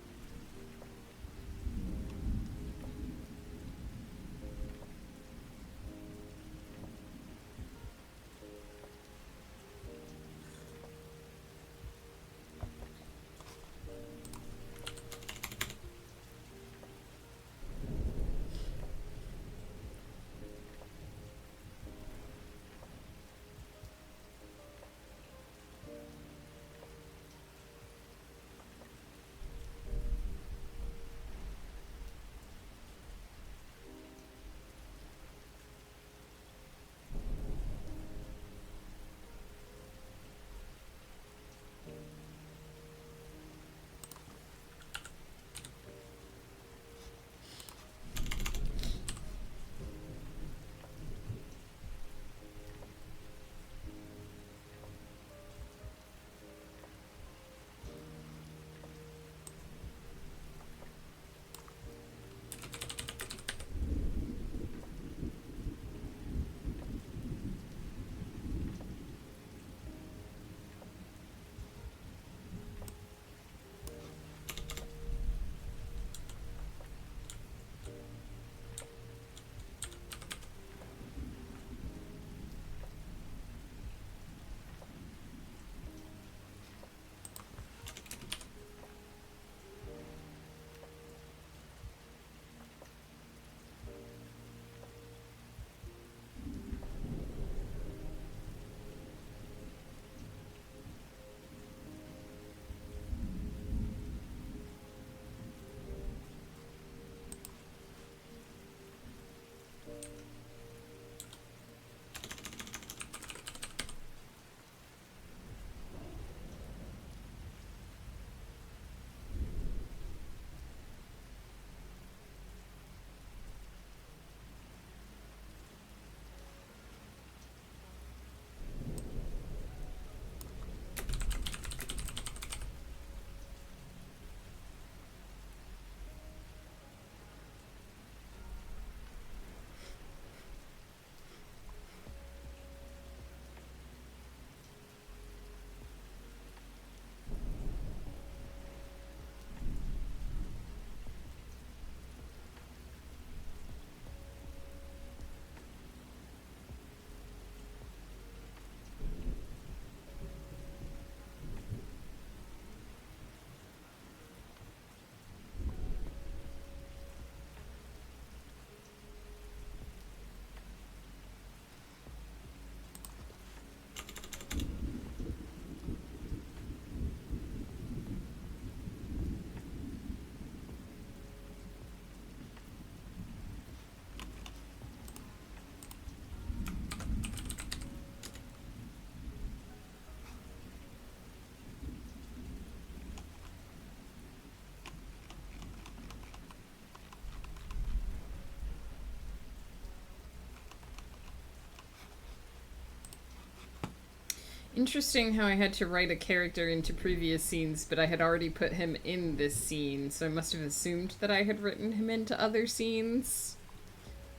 Interesting how I had to write a character into previous scenes, but I had already put him in this scene, so I must have assumed that I had written him into other scenes.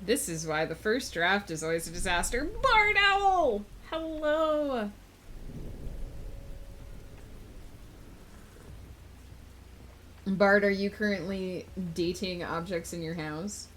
This is why the first draft is always a disaster. Barn Owl! Hello! Bart, are you currently dating objects in your house?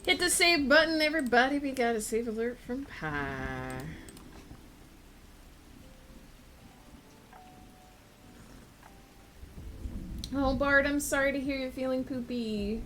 Hit the save button, everybody. We got a save alert from Pi. Oh, Bart, I'm sorry to hear you're feeling poopy.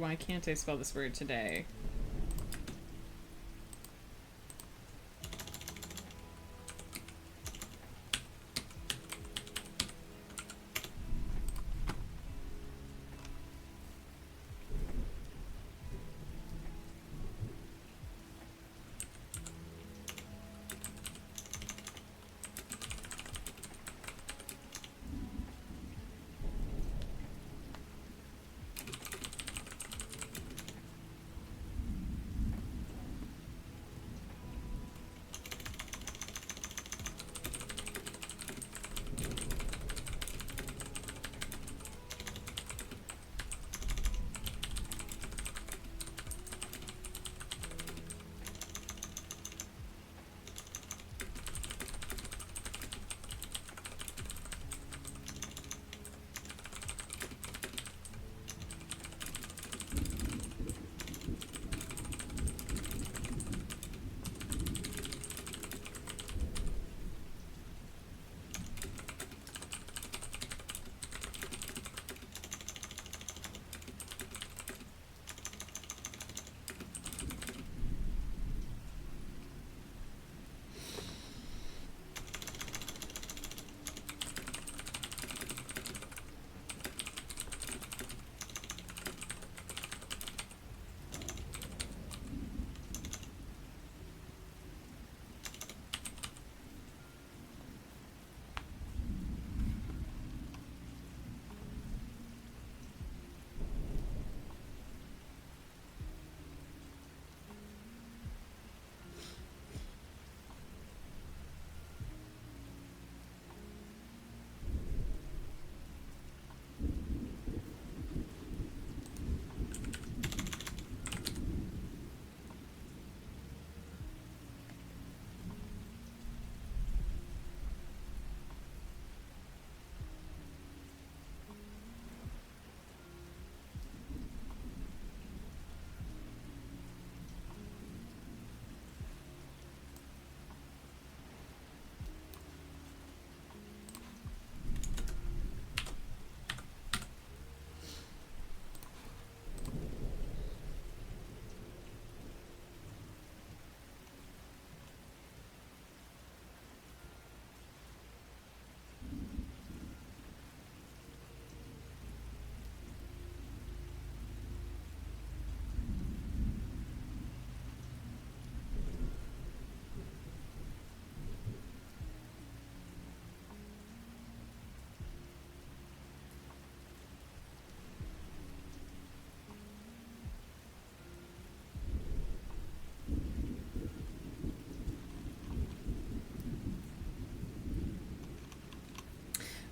Why can't I spell this word today?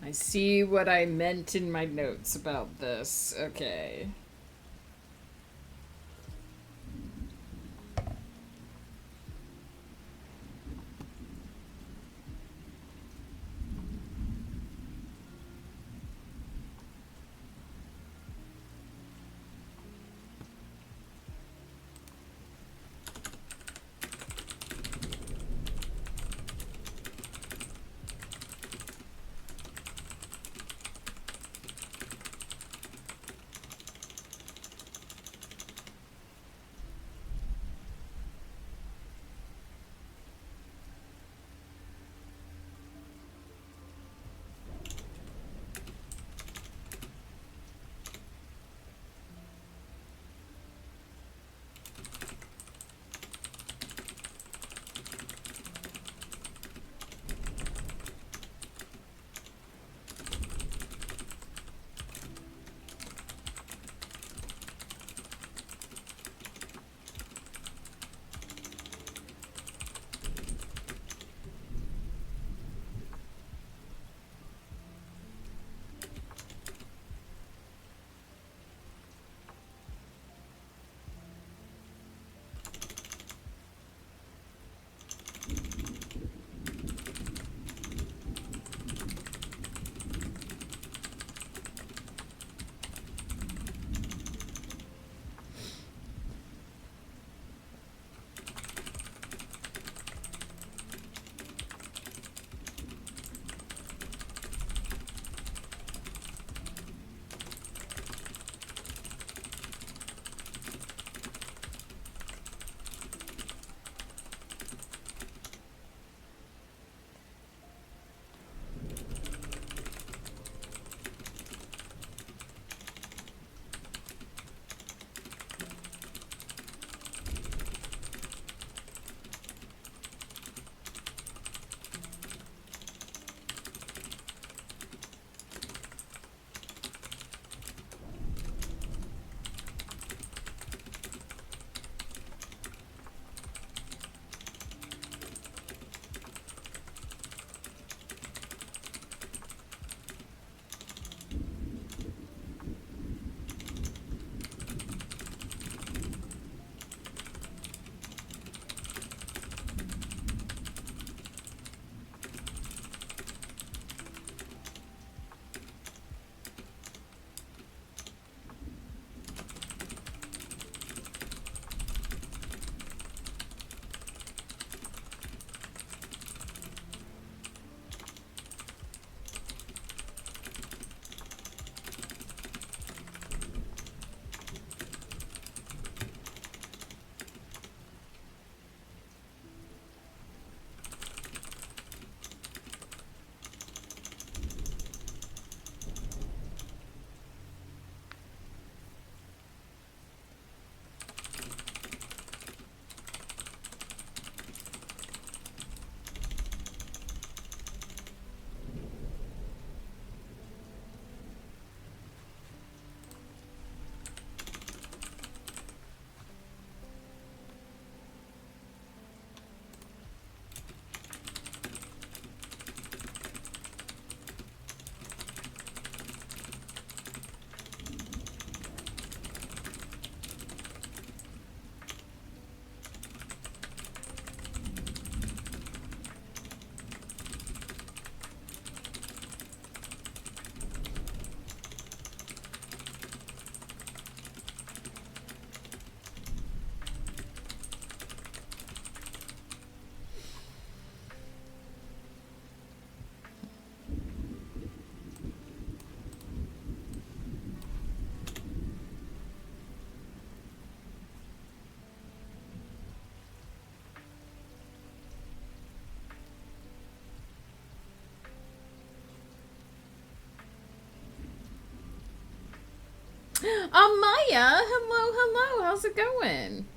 I see what I meant in my notes about this. Okay. Maya, hello, hello. How's it going?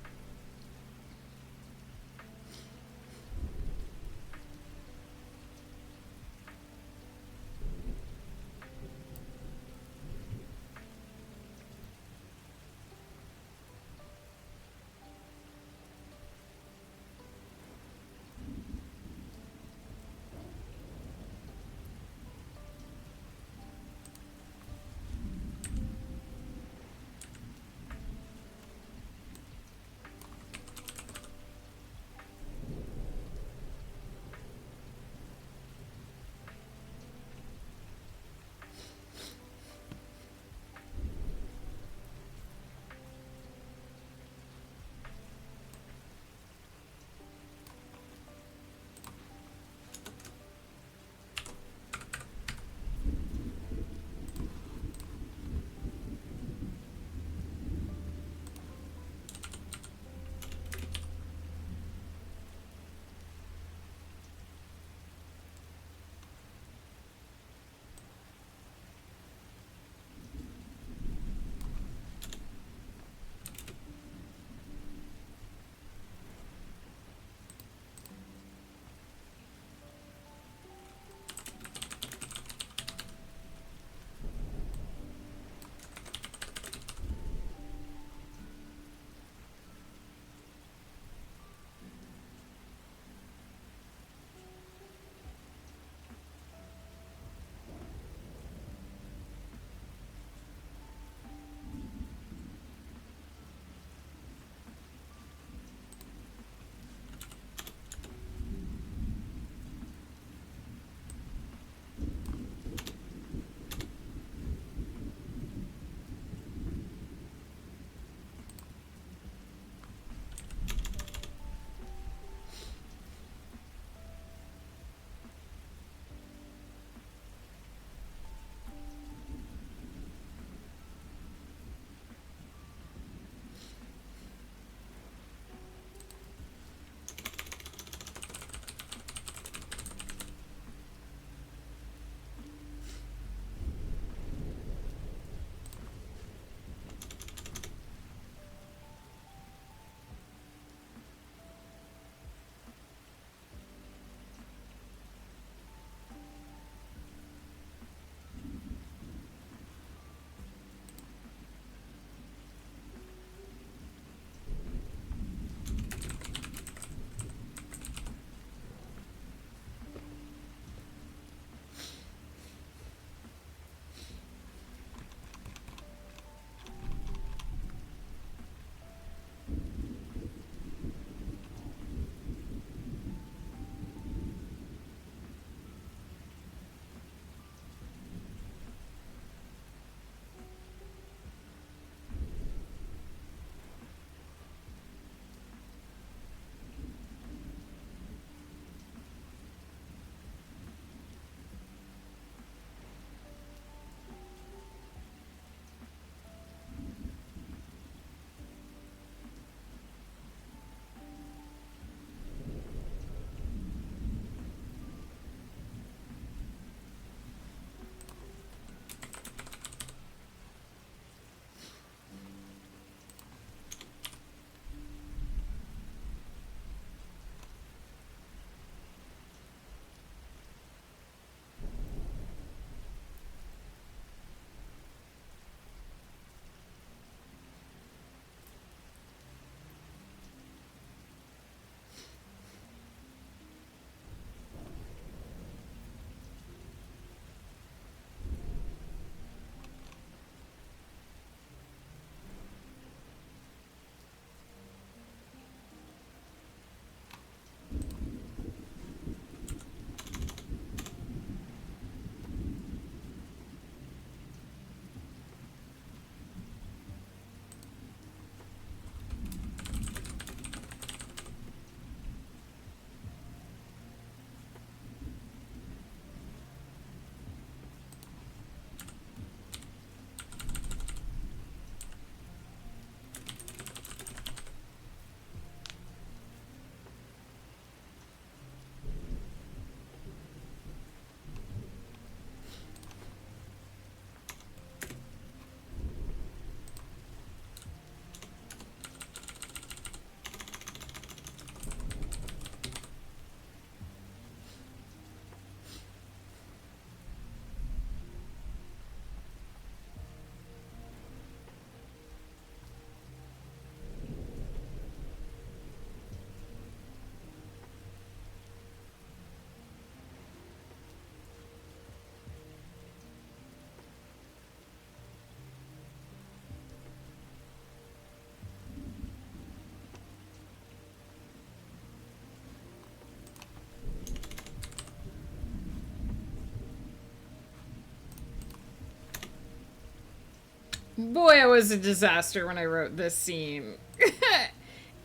Boy, it was a disaster when I wrote this scene.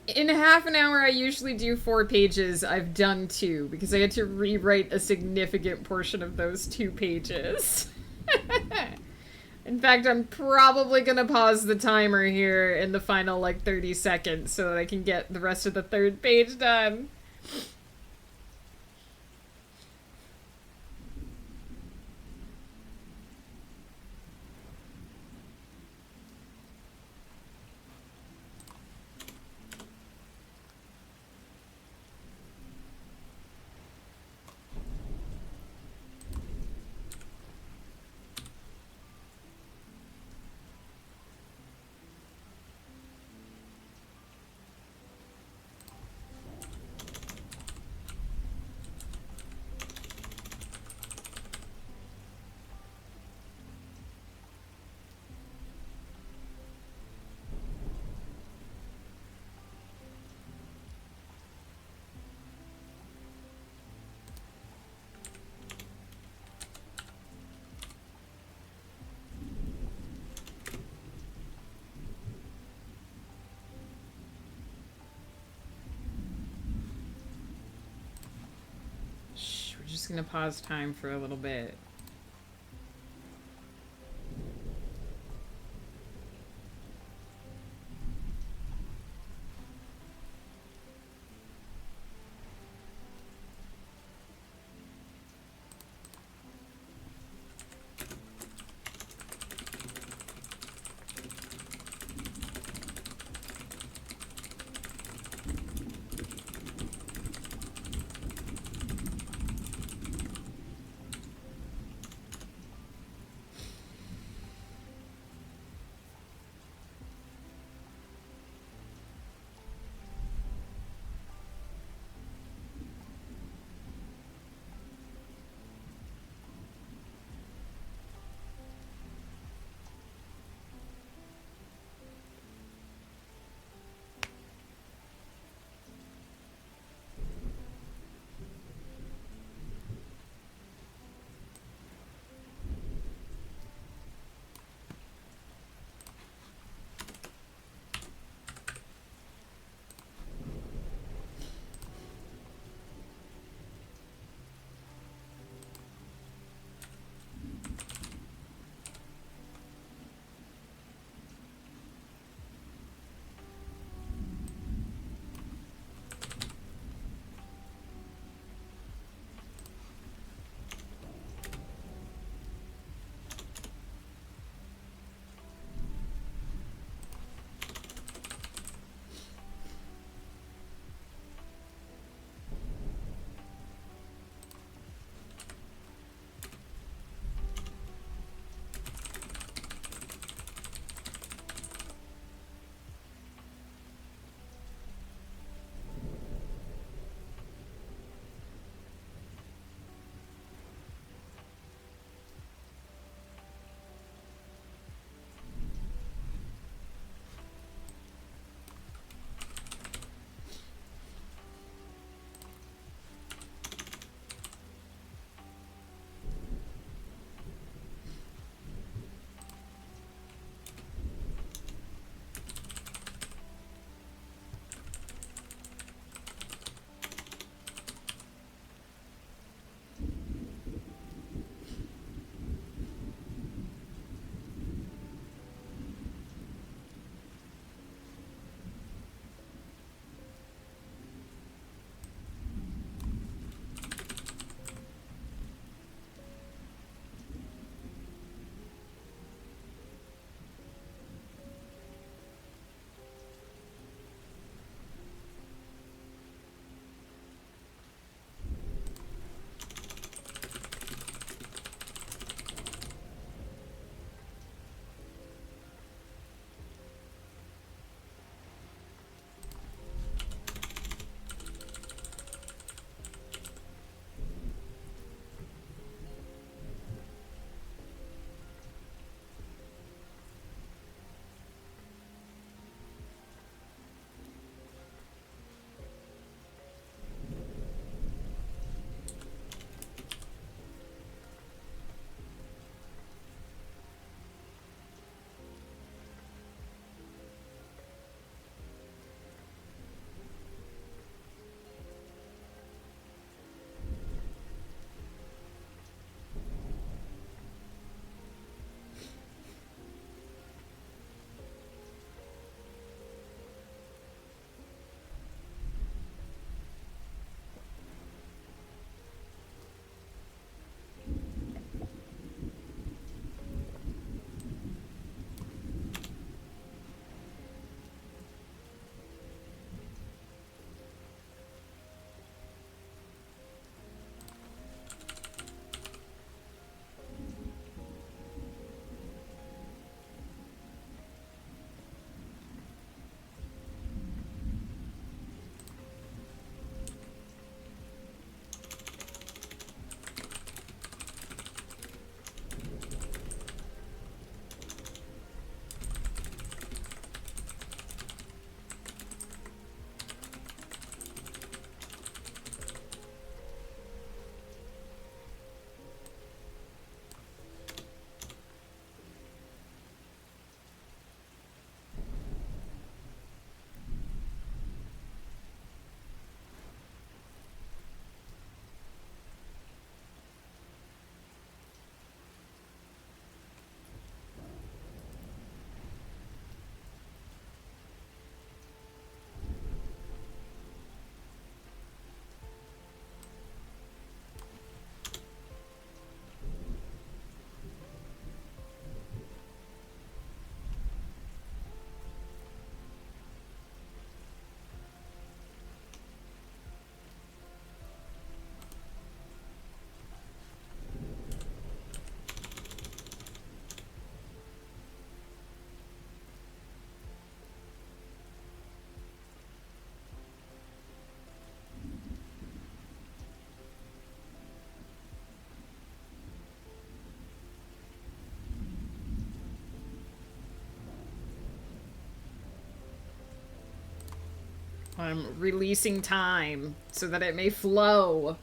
In half an hour, I usually do 4 pages. I've done 2 because I had to rewrite a significant portion of those 2 pages. In fact, I'm probably gonna pause the timer here in the final, 30 seconds so that I can get the rest of the 3rd page done. We're just gonna pause time for a little bit. I'm releasing time so that it may flow.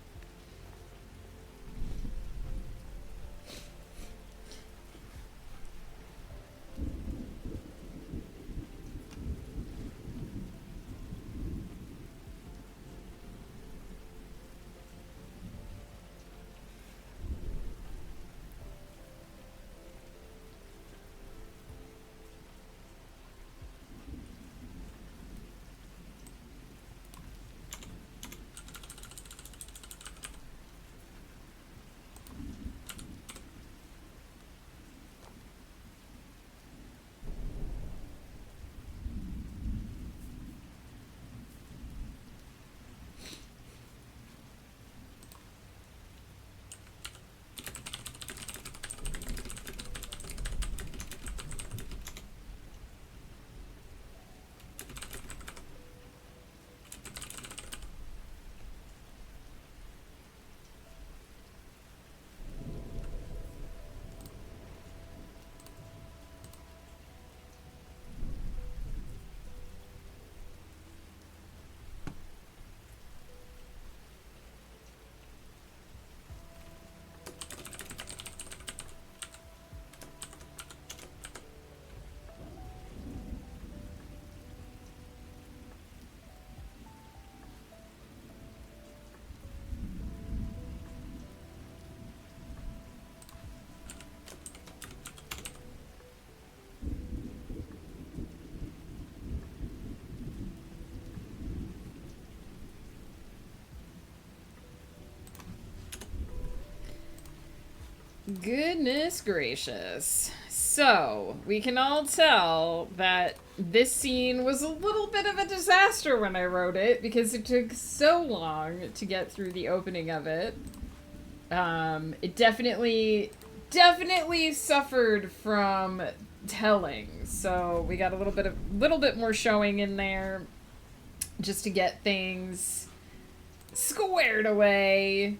Goodness gracious. So, we can all tell that this scene was a little bit of a disaster when I wrote it because it took so long to get through the opening of it. It definitely suffered from telling. So, we got a little bit more showing in there just to get things squared away.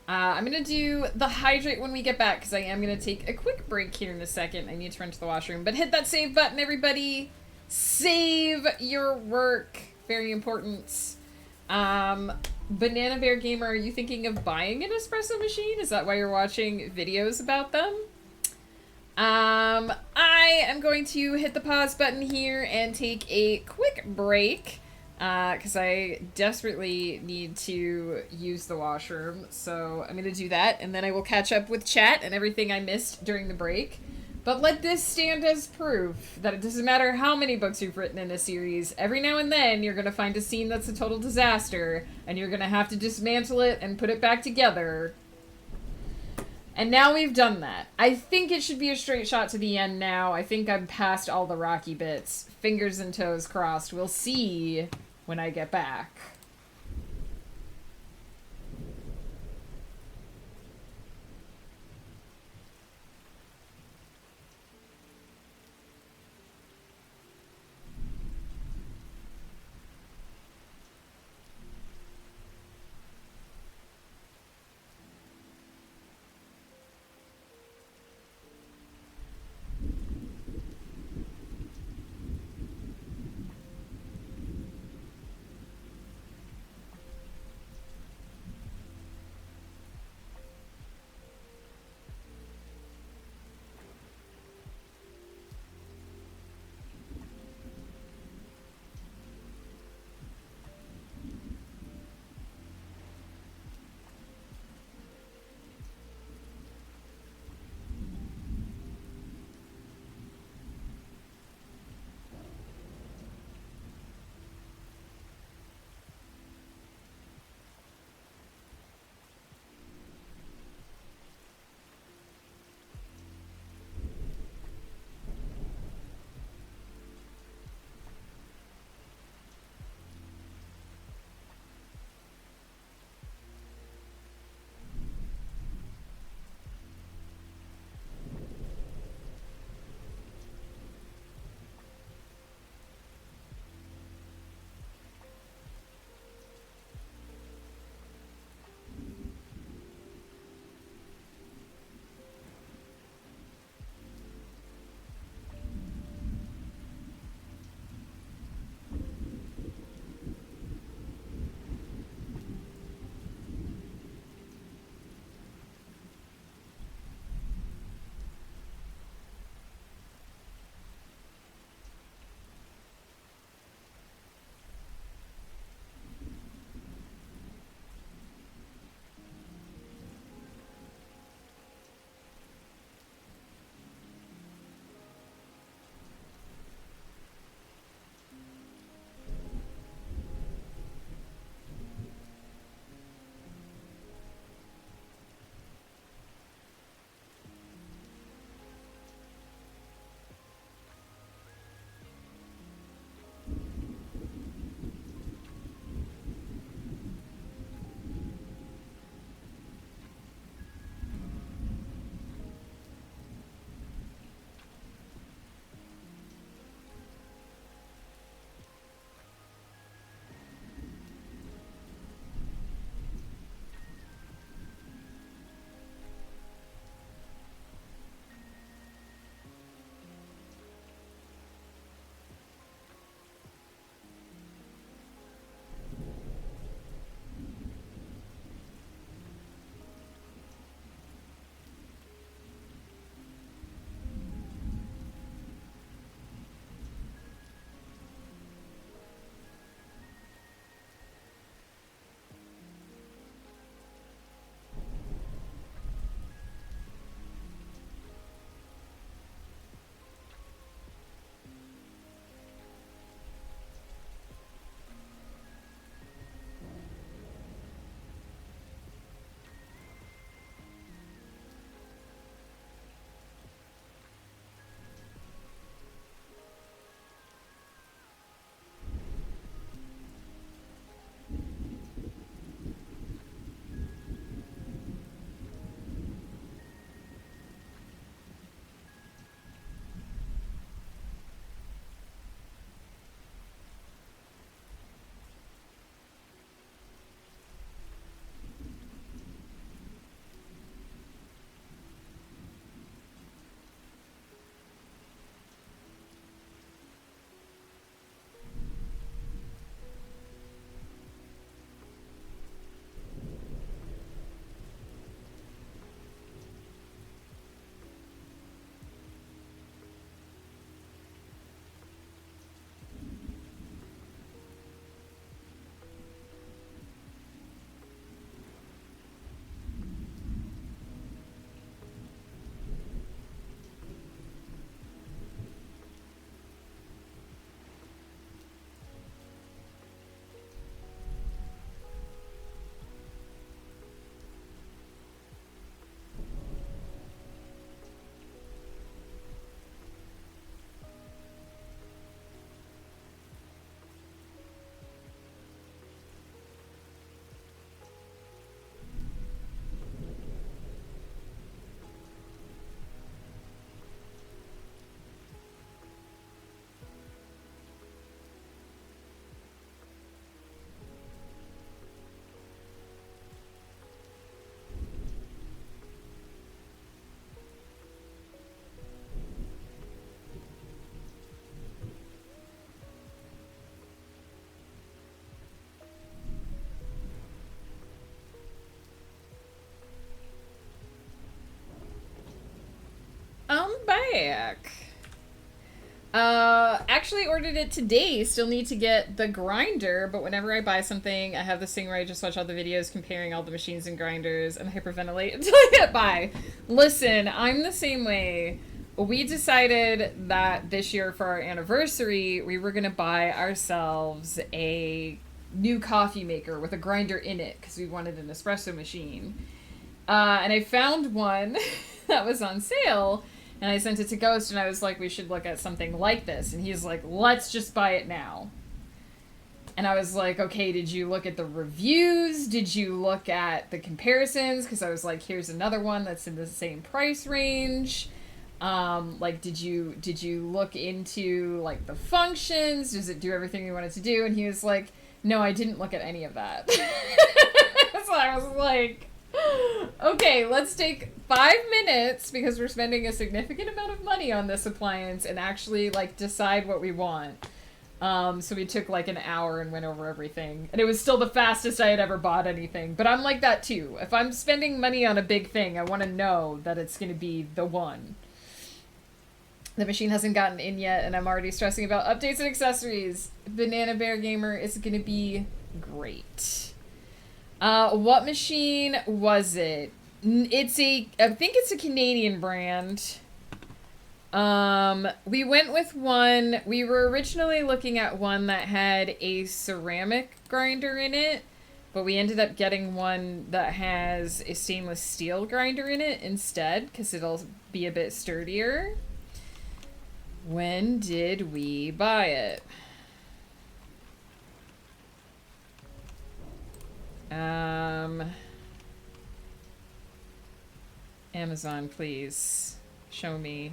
I'm going to do the hydrate when we get back, because I am going to take a quick break here in a second. I need to run to the washroom. But hit that save button, everybody. Save your work. Very important. Banana Bear Gamer, are you thinking of buying an espresso machine? Is that why you're watching videos about them? I am going to hit the pause button here and take a quick break. Because I desperately need to use the washroom. So I'm going to do that, and then I will catch up with chat and everything I missed during the break. But let this stand as proof that it doesn't matter how many books you've written in a series, every now and then you're going to find a scene that's a total disaster, and you're going to have to dismantle it and put it back together. And now we've done that. I think it should be a straight shot to the end now. I think I'm past all the rocky bits. Fingers and toes crossed. We'll see when I get back. back. Actually ordered it today. Still need to get the grinder, but whenever I buy something, I have this thing where I just watch all the videos comparing all the machines and grinders and hyperventilate until I get by. Listen, I'm the same way. We decided that this year for our anniversary, we were gonna buy ourselves a new coffee maker with a grinder in it because we wanted an espresso machine. And I found one that was on sale. And I sent it to Ghost, and I was like, we should look at something like this. And he's like, let's just buy it now. And I was like, okay, did you look at the reviews? Did you look at the comparisons? Because I was like, here's another one that's in the same price range. Like, did you look into, like, the functions? Does it do everything you want it to do? And he was like, no, I didn't look at any of that. So I was like, okay, let's take 5 minutes because we're spending a significant amount of money on this appliance and actually like decide what we want. So we took like an hour and went over everything, and it was still the fastest I had ever bought anything. But I'm like that too. If I'm spending money on a big thing, I want to know that it's going to be the one. The machine hasn't gotten in yet, and I'm already stressing about updates and accessories. Banana Bear Gamer is going to be great. What machine was it? I think it's a Canadian brand. We went with one. We were originally looking at one that had a ceramic grinder in it, but we ended up getting one that has a stainless steel grinder in it instead, because it'll be a bit sturdier. When did we buy it? Amazon, please. Show me.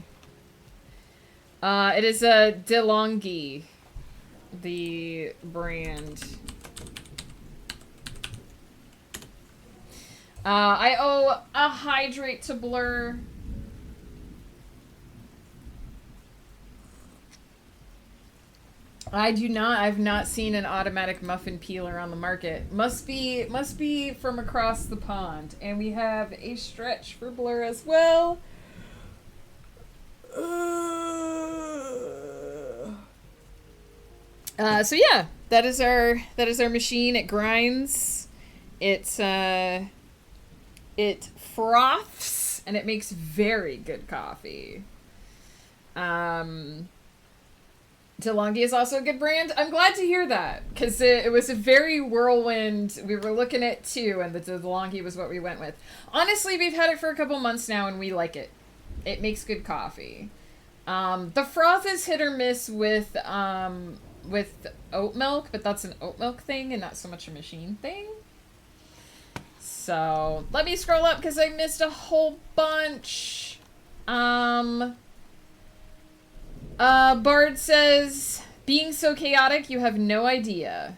It is a DeLonghi, the brand. I owe a hydrate to Blur. I've not seen an automatic muffin peeler on the market. Must be from across the pond. And we have a stretch for Blur as well. So yeah, that is our machine. It grinds. It froths, and it makes very good coffee. DeLonghi is also a good brand. I'm glad to hear that, because it was a very whirlwind. We were looking at two, and the DeLonghi was what we went with. Honestly, we've had it for a couple months now, and we like it. It makes good coffee. The froth is hit or miss with oat milk, but that's an oat milk thing and not so much a machine thing. So let me scroll up because I missed a whole bunch. Bard says, being so chaotic, you have no idea.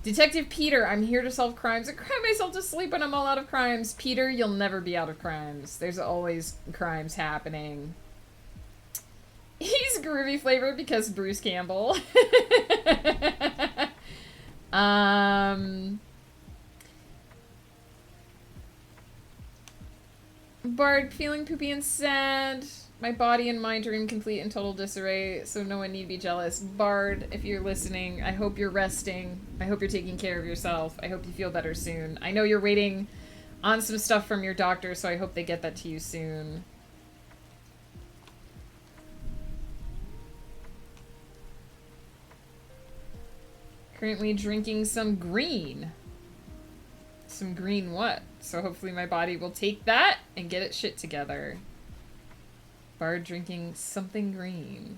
Detective Peter, I'm here to solve crimes and cry myself to sleep when I'm all out of crimes. Peter, you'll never be out of crimes. There's always crimes happening. He's groovy flavored because Bruce Campbell. Bard, feeling poopy and sad. My body and mind are in complete and total disarray, so no one need be jealous. Bard, if you're listening, I hope you're resting. I hope you're taking care of yourself. I hope you feel better soon. I know you're waiting on some stuff from your doctor, so I hope they get that to you soon. Currently drinking some green. Some green what? So hopefully my body will take that and get its shit together. Bard drinking something green.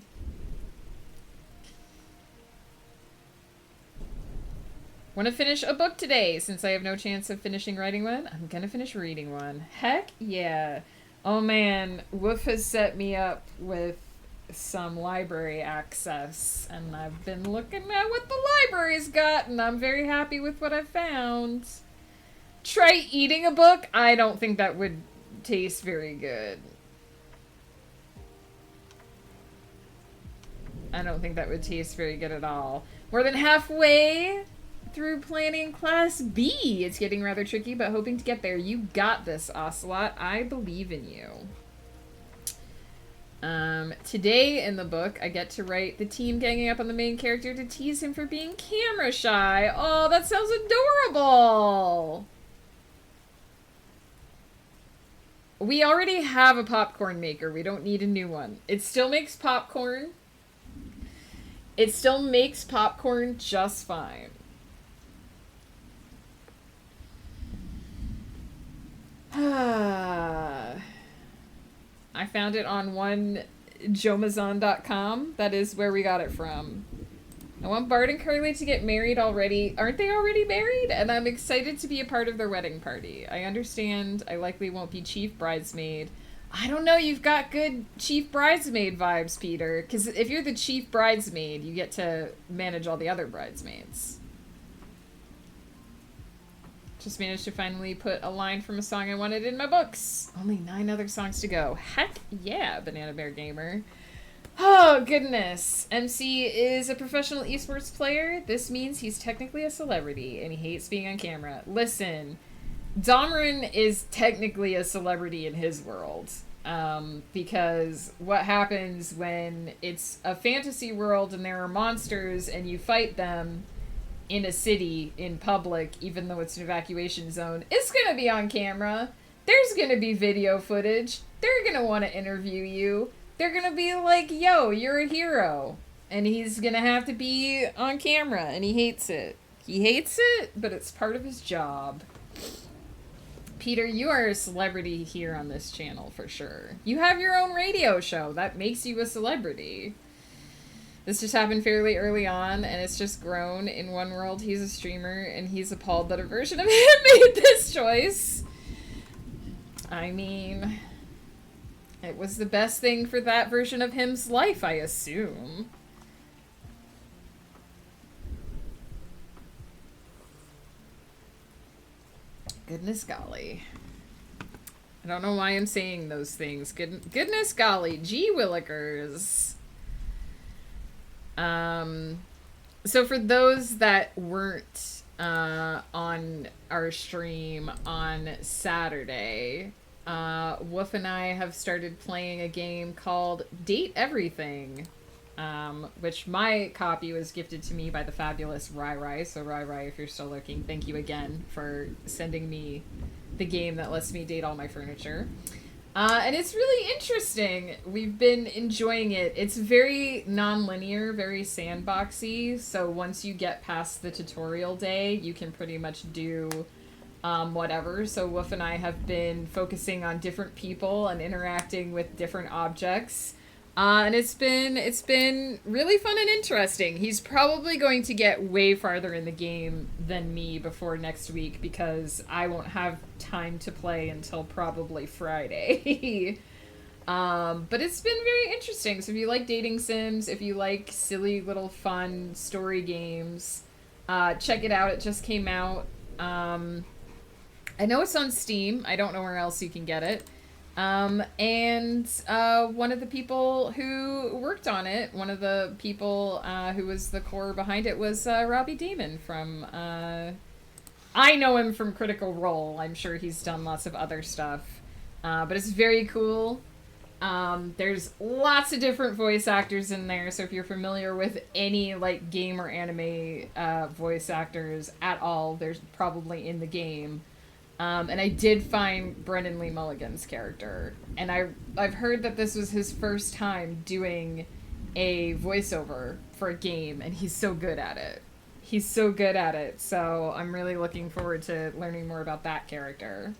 Want to finish a book today. Since I have no chance of finishing writing one, I'm gonna finish reading one. Heck yeah. Oh man, Woof has set me up with some library access, and I've been looking at what the library's got, and I'm very happy with what I've found. Try eating a book? I don't think that would taste very good. I don't think that would taste very good at all. More than halfway through planning Class B. It's getting rather tricky, but hoping to get there. You got this, Ocelot. I believe in you. Today in the book, I get to write the team ganging up on the main character to tease him for being camera shy. Oh, that sounds adorable! We already have a popcorn maker. We don't need a new one. It still makes popcorn. It still makes popcorn just fine. I found it on one jomazon.com. That is where we got it from. I want Bart and Curly to get married already. Aren't they already married? And I'm excited to be a part of their wedding party. I understand I likely won't be chief bridesmaid. I don't know, you've got good chief bridesmaid vibes, Peter. Because if you're the chief bridesmaid, you get to manage all the other bridesmaids. Just managed to finally put a line from a song I wanted in my books. Only 9 other songs to go. Heck yeah, Banana Bear Gamer. Oh, goodness. MC is a professional esports player. This means he's technically a celebrity, and he hates being on camera. Listen, Domran is technically a celebrity in his world. Because what happens when it's a fantasy world and there are monsters and you fight them in a city, in public, even though it's an evacuation zone, it's gonna be on camera. There's gonna be video footage. They're gonna want to interview you. They're gonna be like, yo, you're a hero. And he's gonna have to be on camera, and he hates it. He hates it, but it's part of his job. Peter, you are a celebrity here on this channel, for sure. You have your own radio show. That makes you a celebrity. This just happened fairly early on, and it's just grown. In one world, he's a streamer, and he's appalled that a version of him made this choice. I mean, it was the best thing for that version of him's life, I assume. Goodness golly. I don't know why I'm saying those things. Goodness golly. Gee willikers. So for those that weren't on our stream on Saturday, Woof and I have started playing a game called Date Everything, which my copy was gifted to me by the fabulous Rai. So Rai, if you're still looking, thank you again for sending me the game that lets me date all my furniture. And it's really interesting. We've been enjoying it. It's very non-linear, very sandboxy. So once you get past the tutorial day, you can pretty much do whatever. So Woof and I have been focusing on different people and interacting with different objects. And it's been really fun and interesting. He's probably going to get way farther in the game than me before next week because I won't have time to play until probably Friday. But it's been very interesting. So if you like dating sims, if you like silly little fun story games, check it out. It just came out. I know it's on Steam. I don't know where else you can get it. And one of the people who worked on it, one of the people who was the core behind it was Robbie Damon from, I know him from Critical Role. I'm sure he's done lots of other stuff. But it's very cool. There's lots of different voice actors in there, so if you're familiar with any like game or anime voice actors at all, there's probably in the game. And I did find Brendan Lee Mulligan's character, and I've heard that this was his first time doing a voiceover for a game, and he's so good at it. He's so good at it, so I'm really looking forward to learning more about that character.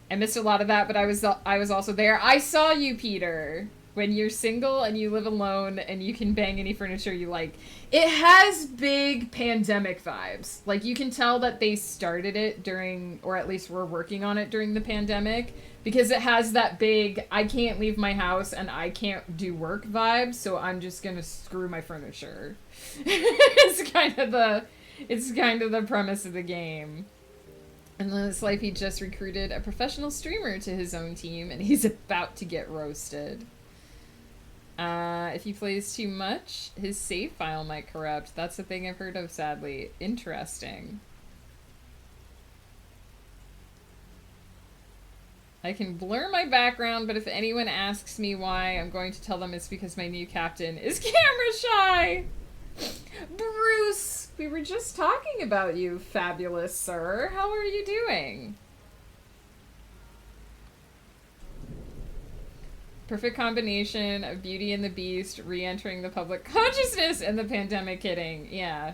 I missed a lot of that, but I was also there. I saw you, Peter. When you're single and you live alone and you can bang any furniture you like. It has big pandemic vibes. Like, you can tell that they started it during, or at least were working on it during the pandemic, because it has that big, I can't leave my house and I can't do work vibe, so I'm just gonna screw my furniture. It's kind of the premise of the game. And in this life, he just recruited a professional streamer to his own team, and he's about to get roasted. If he plays too much, his save file might corrupt. That's the thing I've heard of, sadly. Interesting. I can blur my background, but if anyone asks me why, I'm going to tell them it's because my new captain is camera shy. Bruce, we were just talking about you, fabulous sir. How are you doing? Perfect combination of Beauty and the Beast, re-entering the public consciousness, and the pandemic hitting. Yeah.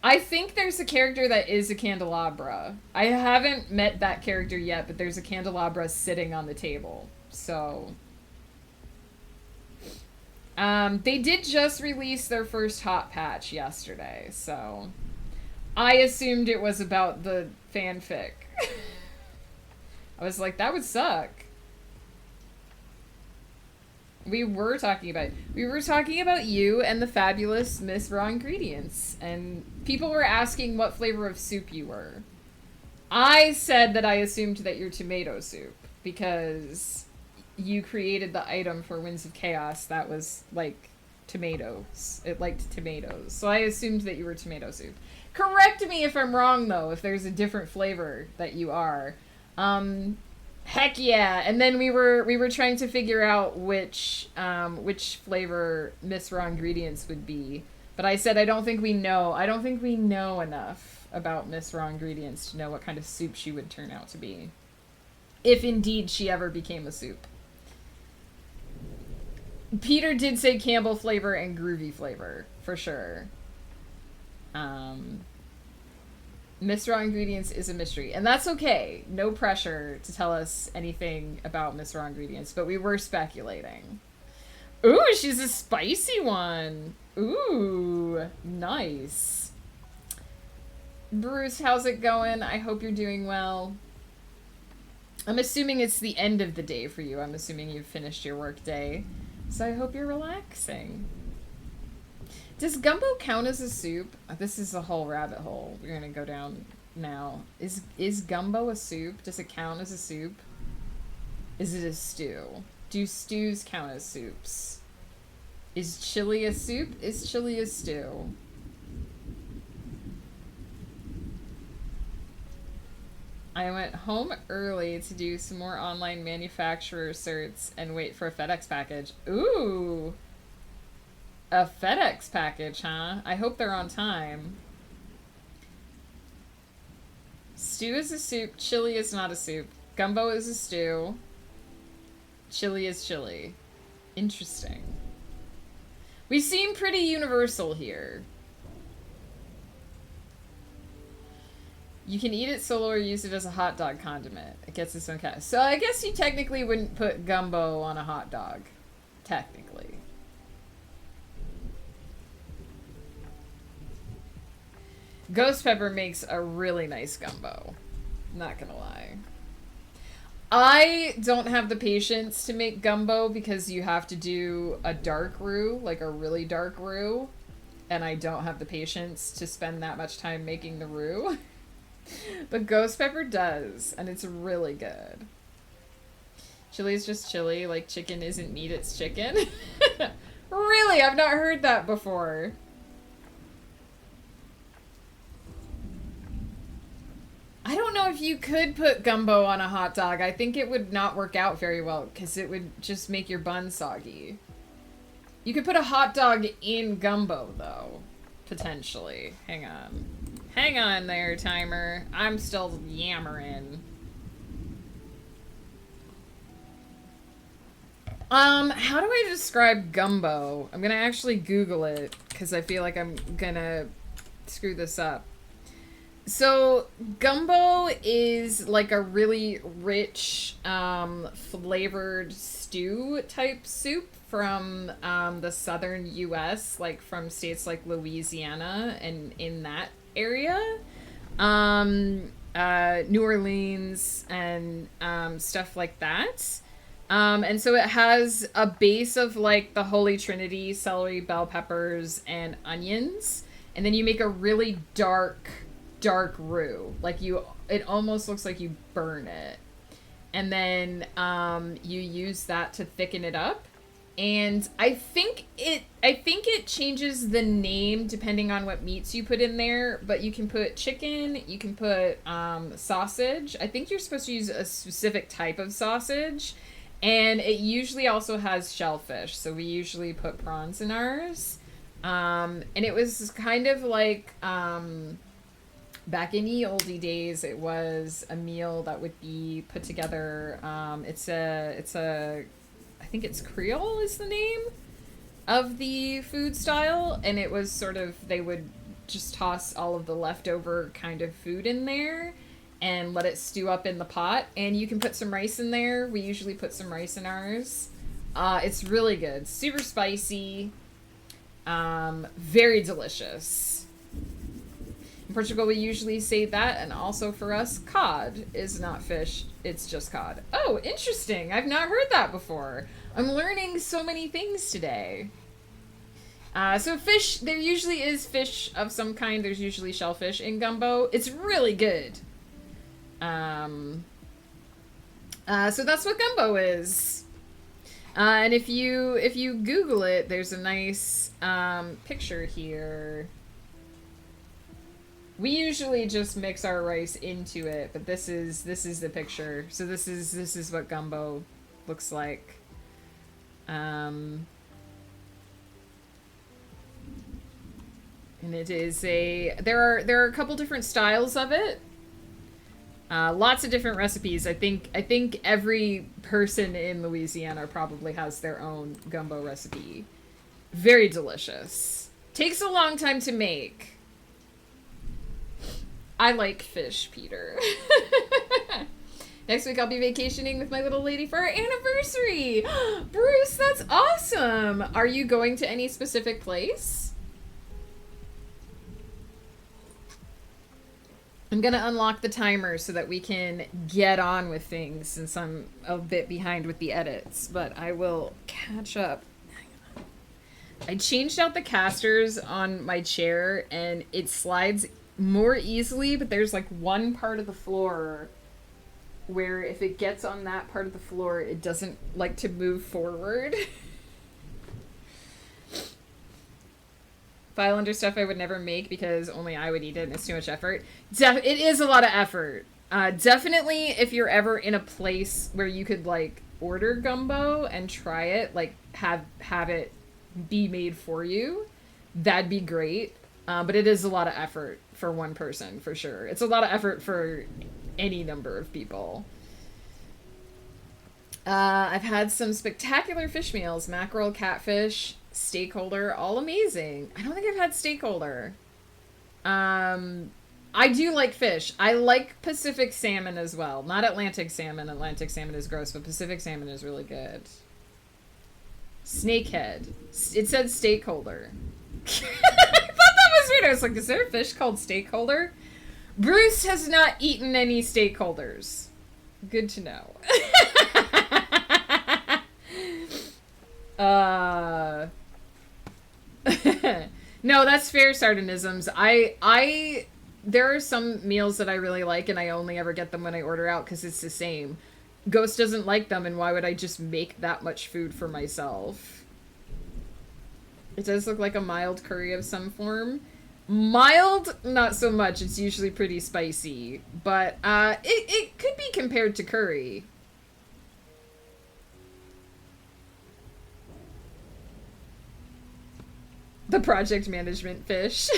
I think there's a character that is a candelabra. I haven't met that character yet, but there's a candelabra sitting on the table. So... they did just release their first hot patch yesterday, so... I assumed it was about the fanfic. I was like, that would suck. We were talking about you and the fabulous Miss Raw Ingredients, and people were asking what flavor of soup you were. I said that I assumed that you're tomato soup because you created the item for Winds of Chaos that was like tomatoes. It liked tomatoes, so I assumed that you were tomato soup. Correct me if I'm wrong though, if there's a different flavor that you are. Heck yeah! And then we were trying to figure out which flavor Miss Raw Ingredients would be. But I said I don't think we know enough about Miss Raw Ingredients to know what kind of soup she would turn out to be. If indeed she ever became a soup. Peter did say Campbell flavor and groovy flavor, for sure. Miss Raw Ingredients is a mystery, and that's okay. No pressure to tell us anything about Miss Raw Ingredients, but we were speculating. Ooh, she's a spicy one. Ooh, nice. Bruce, how's it going? I hope you're doing well. I'm assuming it's the end of the day for you. I'm assuming you've finished your work day, so I hope you're relaxing. Does gumbo count as a soup? This is a whole rabbit hole we're gonna go down now. Is gumbo a soup? Does it count as a soup? Is it a stew? Do stews count as soups? Is chili a soup? Is chili a stew? I went home early to do some more online manufacturer certs and wait for a FedEx package. Ooh! A FedEx package, huh? I hope they're on time. Stew is a soup. Chili is not a soup. Gumbo is a stew. Chili is chili. Interesting. We seem pretty universal here. You can eat it solo or use it as a hot dog condiment. It gets its own cast. So I guess you technically wouldn't put gumbo on a hot dog. Technically. Ghost Pepper makes a really nice gumbo. Not gonna lie. I don't have the patience to make gumbo because you have to do a dark roux, like a really dark roux. And I don't have the patience to spend that much time making the roux. But Ghost Pepper does, and it's really good. Chili is just chili, like chicken isn't meat, it's chicken. Really? I've not heard that before. I don't know if you could put gumbo on a hot dog. I think it would not work out very well because it would just make your bun soggy. You could put a hot dog in gumbo, though. Potentially. Hang on. Hang on there, timer. I'm still yammering. How do I describe gumbo? I'm gonna actually Google it because I feel like I'm gonna screw this up. So, gumbo is like a really rich, flavored stew type soup from the southern U.S., like from states like Louisiana and in that area. New Orleans and stuff like that. And so it has a base of like the Holy Trinity, celery, bell peppers, and onions. And then you make a really dark roux. Like it almost looks like you burn it. And then you use that to thicken it up. And I think it changes the name depending on what meats you put in there, but you can put chicken, you can put sausage. I think you're supposed to use a specific type of sausage, and it usually also has shellfish. So we usually put prawns in ours. And it was kind of like back in the oldie days, it was a meal that would be put together. It's a I think it's Creole is the name of the food style, and it was sort of, they would just toss all of the leftover kind of food in there and let it stew up in the pot, and you can put some rice in there. We usually put some rice in ours. It's really good, super spicy, very delicious. In Portugal, we usually say that, and also for us, cod is not fish, it's just cod. Oh, interesting. I've not heard that before. I'm learning so many things today. So fish, there usually is fish of some kind. There's usually shellfish in gumbo. It's really good. So that's what gumbo is. And if you Google it, there's a nice picture here. We usually just mix our rice into it, but this is the picture. So this is what gumbo looks like. And it is there are a couple different styles of it. Lots of different recipes. I think every person in Louisiana probably has their own gumbo recipe. Very delicious. Takes a long time to make. I like fish, Peter. Next week I'll be vacationing with my little lady for our anniversary. Bruce, that's awesome. Are you going to any specific place? I'm going to unlock the timer so that we can get on with things, since I'm a bit behind with the edits, but I will catch up. I changed out the casters on my chair and it slides more easily, but there's like one part of the floor where if it gets on that part of the floor, it doesn't like to move forward. File under stuff I would never make because only I would eat it and it's too much effort. It is a lot of effort. Definitely if you're ever in a place where you could like order gumbo and try it, like have it be made for you, that'd be great. But it is a lot of effort for one person, for sure. It's a lot of effort for any number of people. I've had some spectacular fish meals. Mackerel, catfish, stakeholder, all amazing. I don't think I've had stakeholder. I do like fish. I like Pacific salmon as well. Not Atlantic salmon. Atlantic salmon is gross, but Pacific salmon is really good. Snakehead. It said stakeholder. I thought that was weird. I was like, is there a fish called stakeholder? Bruce has not eaten any stakeholders. Good to know. No, that's fair, sardonisms. There are some meals that I really like and I only ever get them when I order out because it's the same. Ghost doesn't like them, and why would I just make that much food for myself? It does look like a mild curry of some form. Mild, not so much. It's usually pretty spicy, but it could be compared to curry. The project management fish.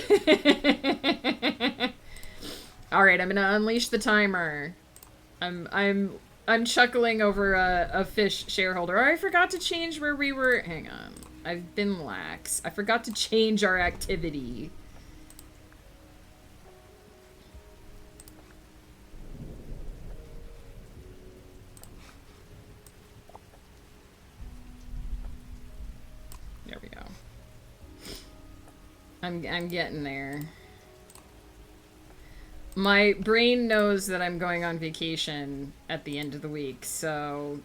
All right, I'm gonna unleash the timer. I'm chuckling over a fish shareholder. Oh, I forgot to change where we were. Hang on. I've been lax. I forgot to change our activity. There we go. I'm getting there. My brain knows that I'm going on vacation at the end of the week, so...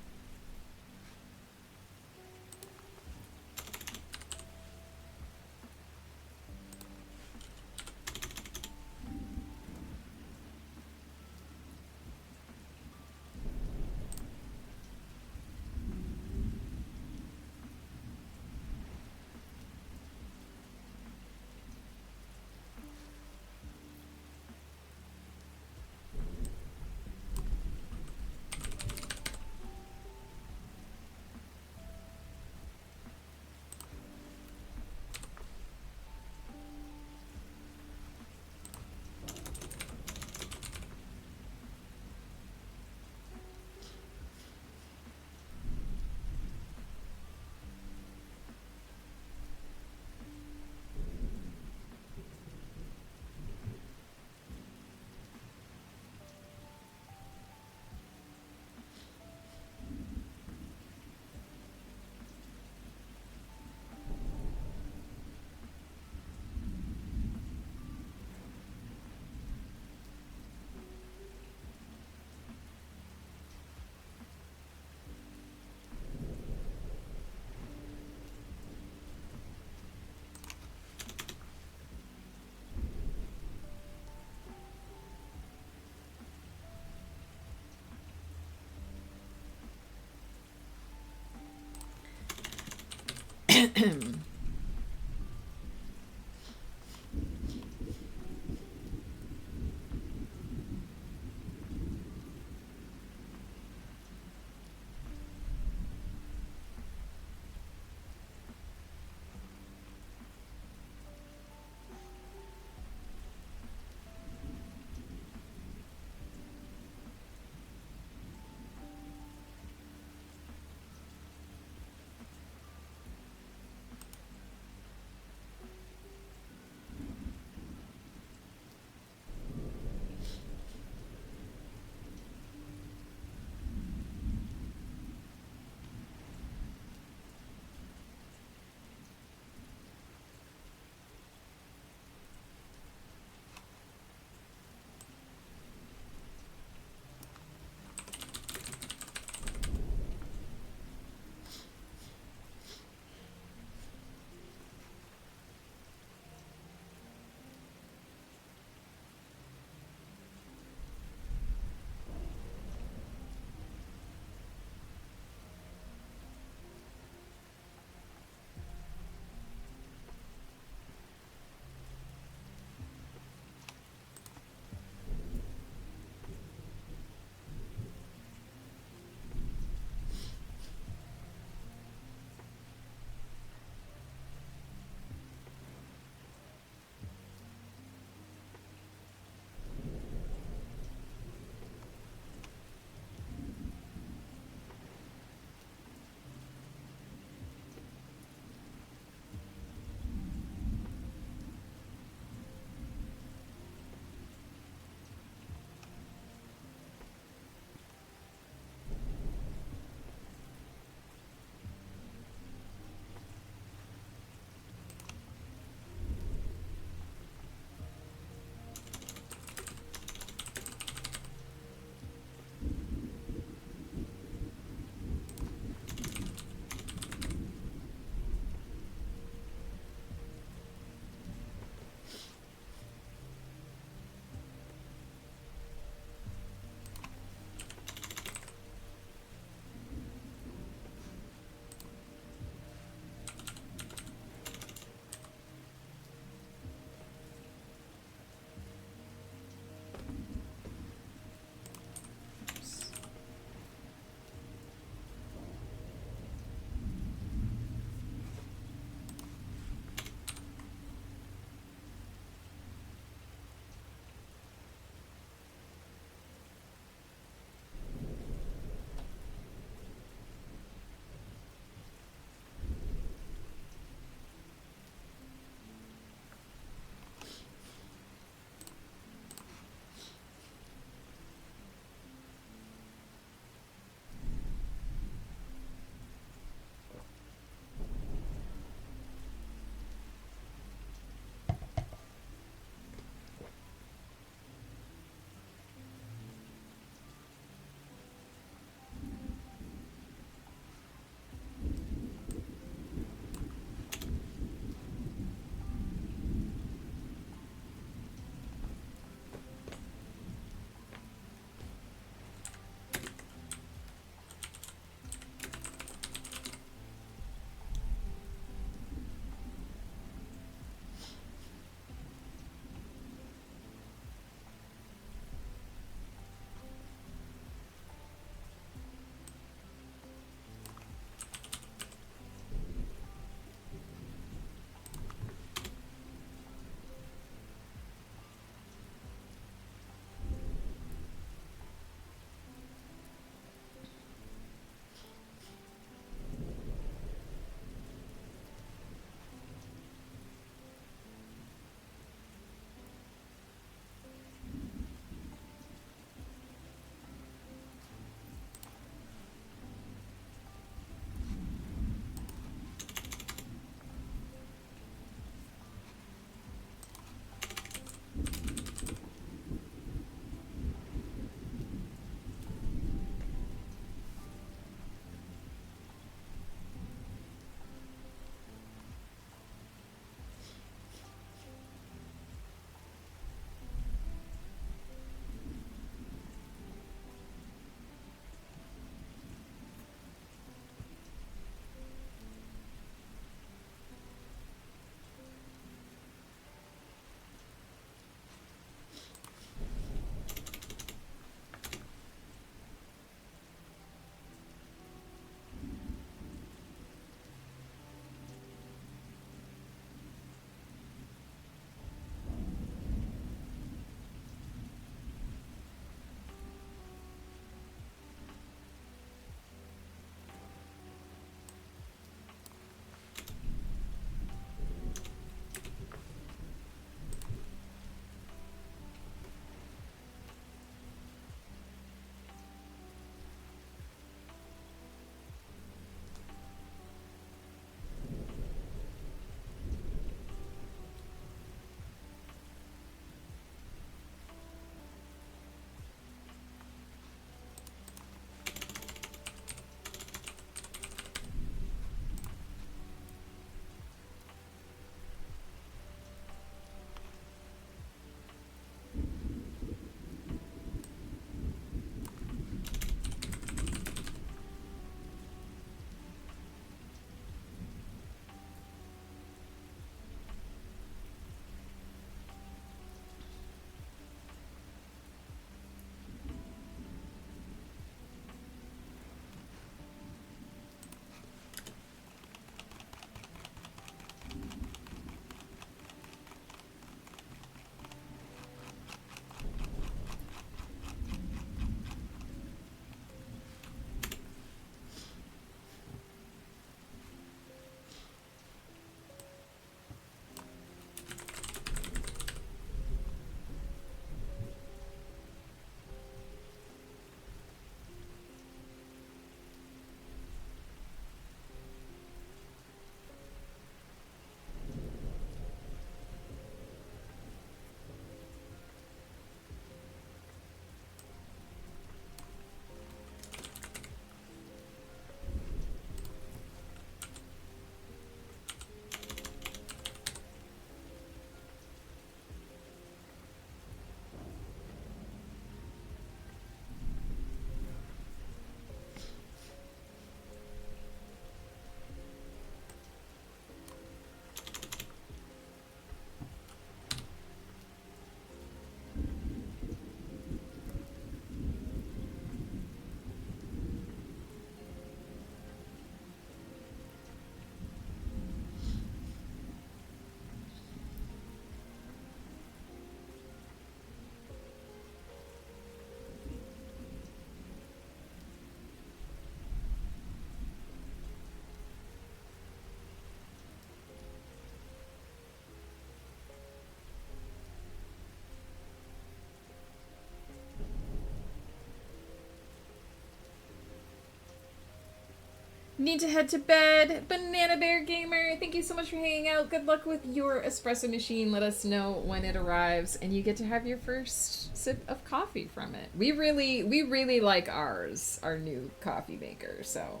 need to head to bed. Banana Bear Gamer, thank you so much for hanging out. Good luck with your espresso machine. Let us know when it arrives, and you get to have your first sip of coffee from it. We really like ours, our new coffee maker, so.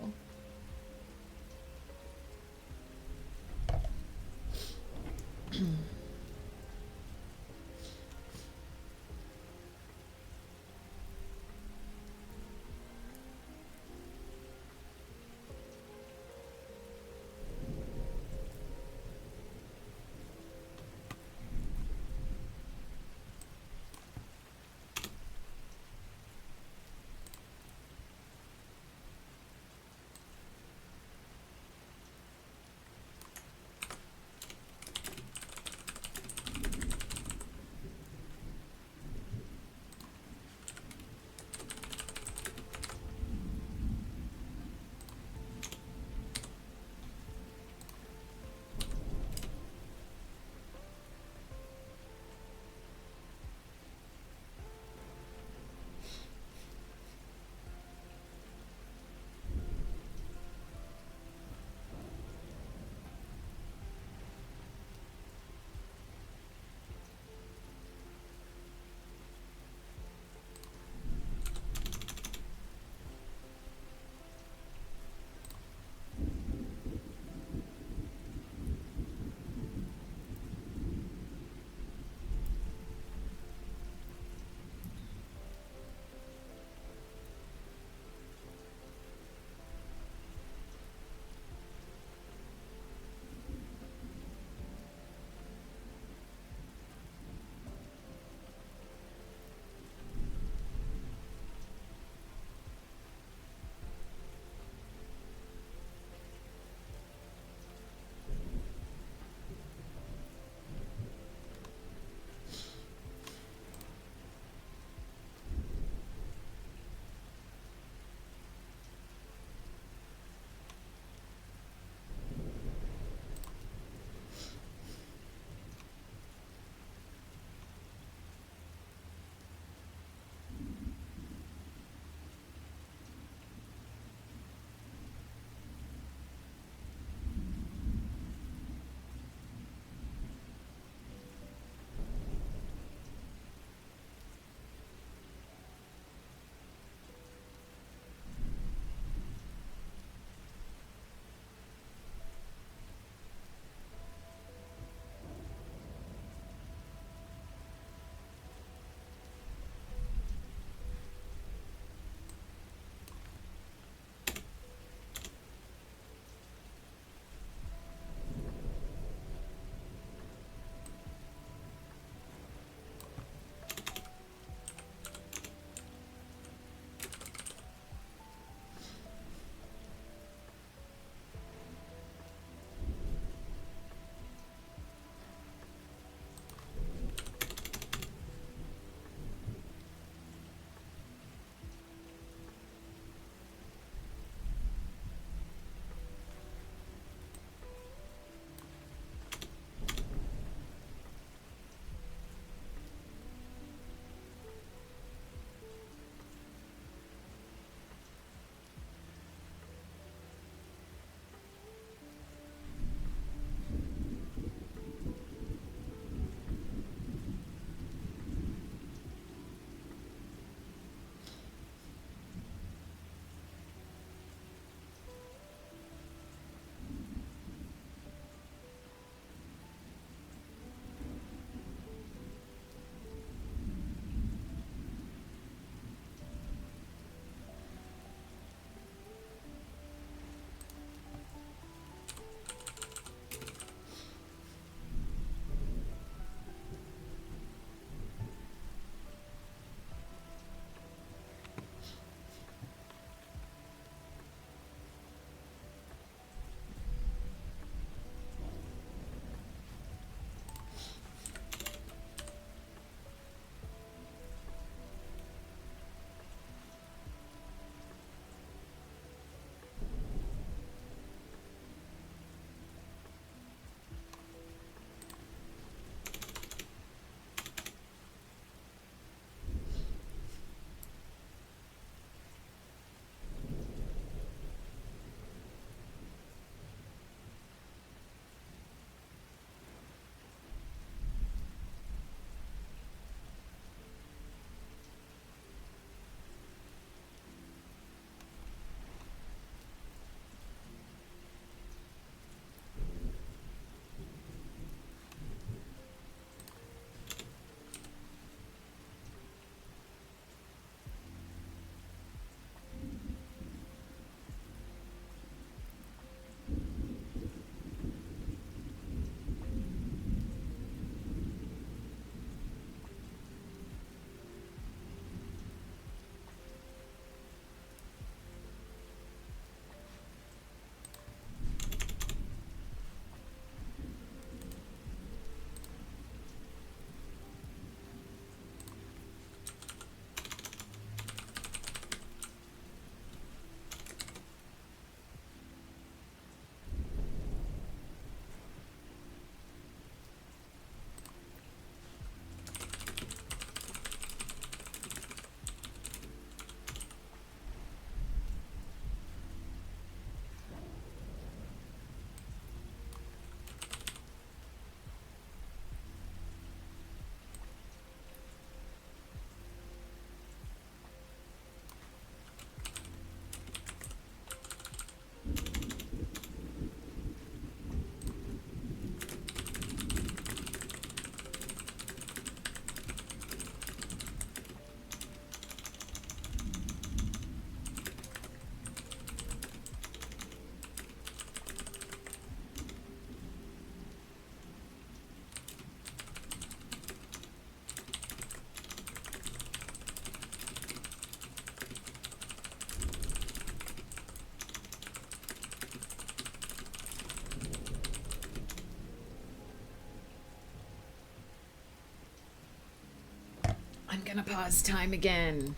Gonna pause time again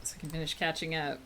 so I can finish catching up.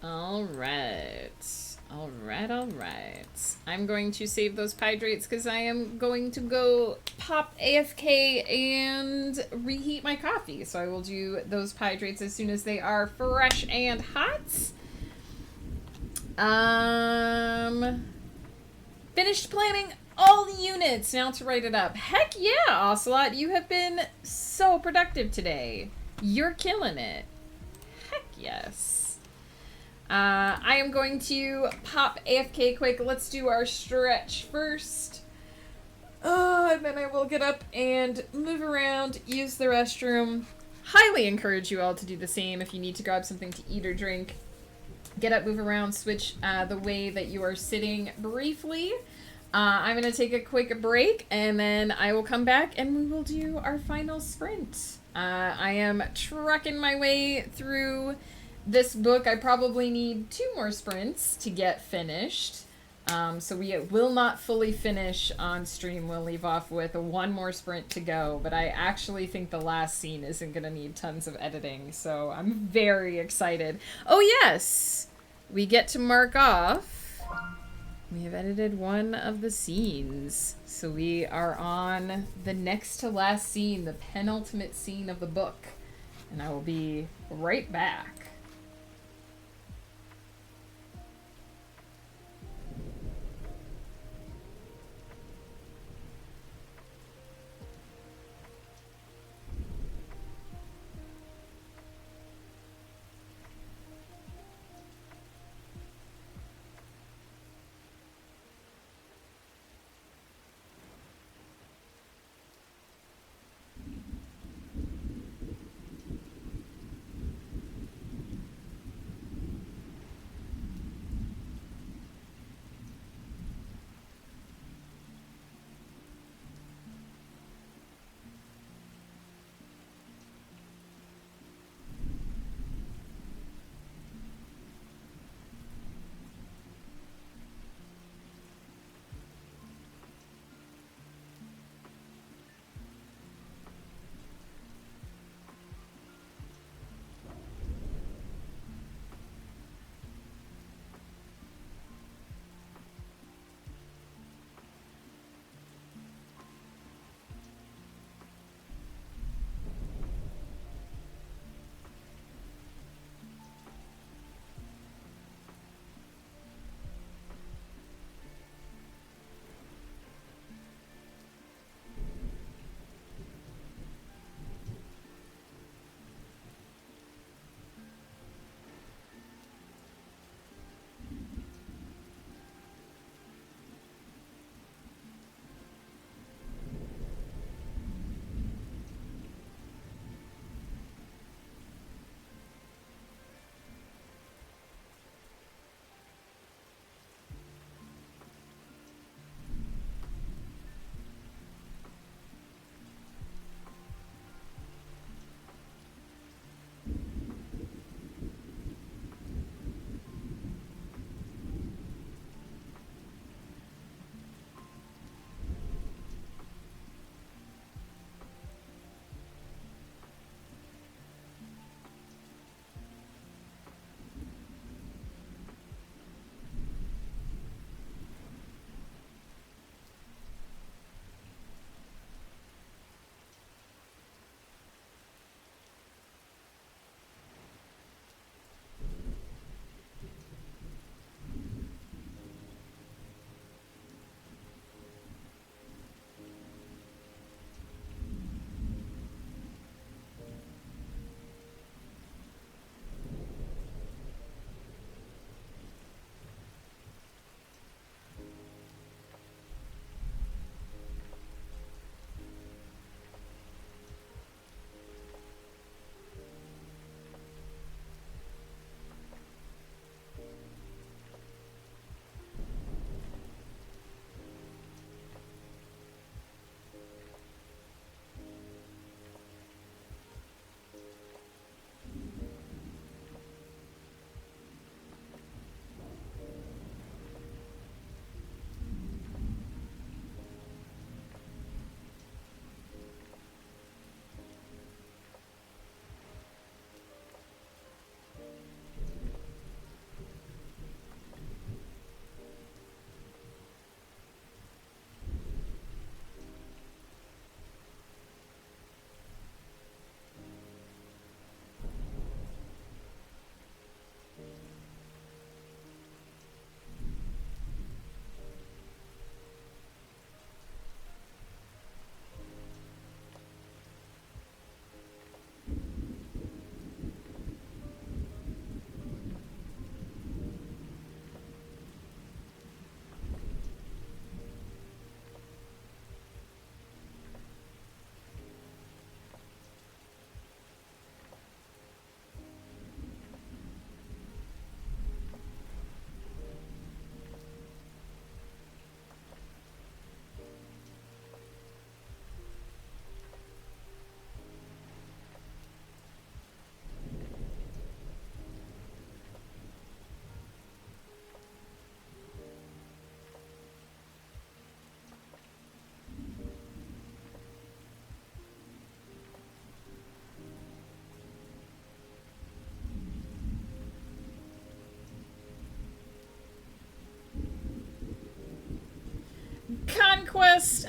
All right. All right, all right. I'm going to save those hydrates because I am going to go pop AFK and reheat my coffee. So I will do those hydrates as soon as they are fresh and hot. Finished planning all the units. Now to write it up. Heck yeah, Ocelot. You have been so productive today. You're killing it. Heck yes. I am going to pop AFK quick. Let's do our stretch first. And then I will get up and move around, use the restroom. Highly encourage you all to do the same if you need to grab something to eat or drink. Get up, move around, switch the way that you are sitting briefly. I'm going to take a quick break, and then I will come back and we will do our final sprint. I am trucking my way through this book. I probably need 2 more sprints to get finished. So we will not fully finish on stream. We'll leave off with 1 more sprint to go, but I actually think the last scene isn't going to need tons of editing, so I'm very excited. Oh yes! We get to mark off. We have edited 1 of the scenes. So we are on the next to last scene, the penultimate scene of the book. And I will be right back.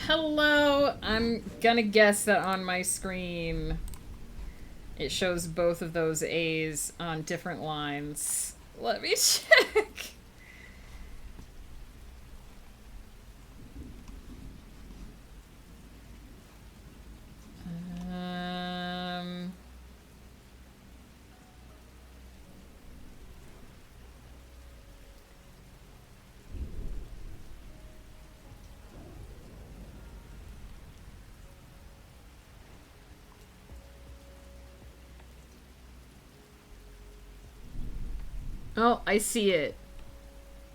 hello. I'm gonna guess that on my screen it shows both of those A's on different lines. Let me check. Oh, I see it.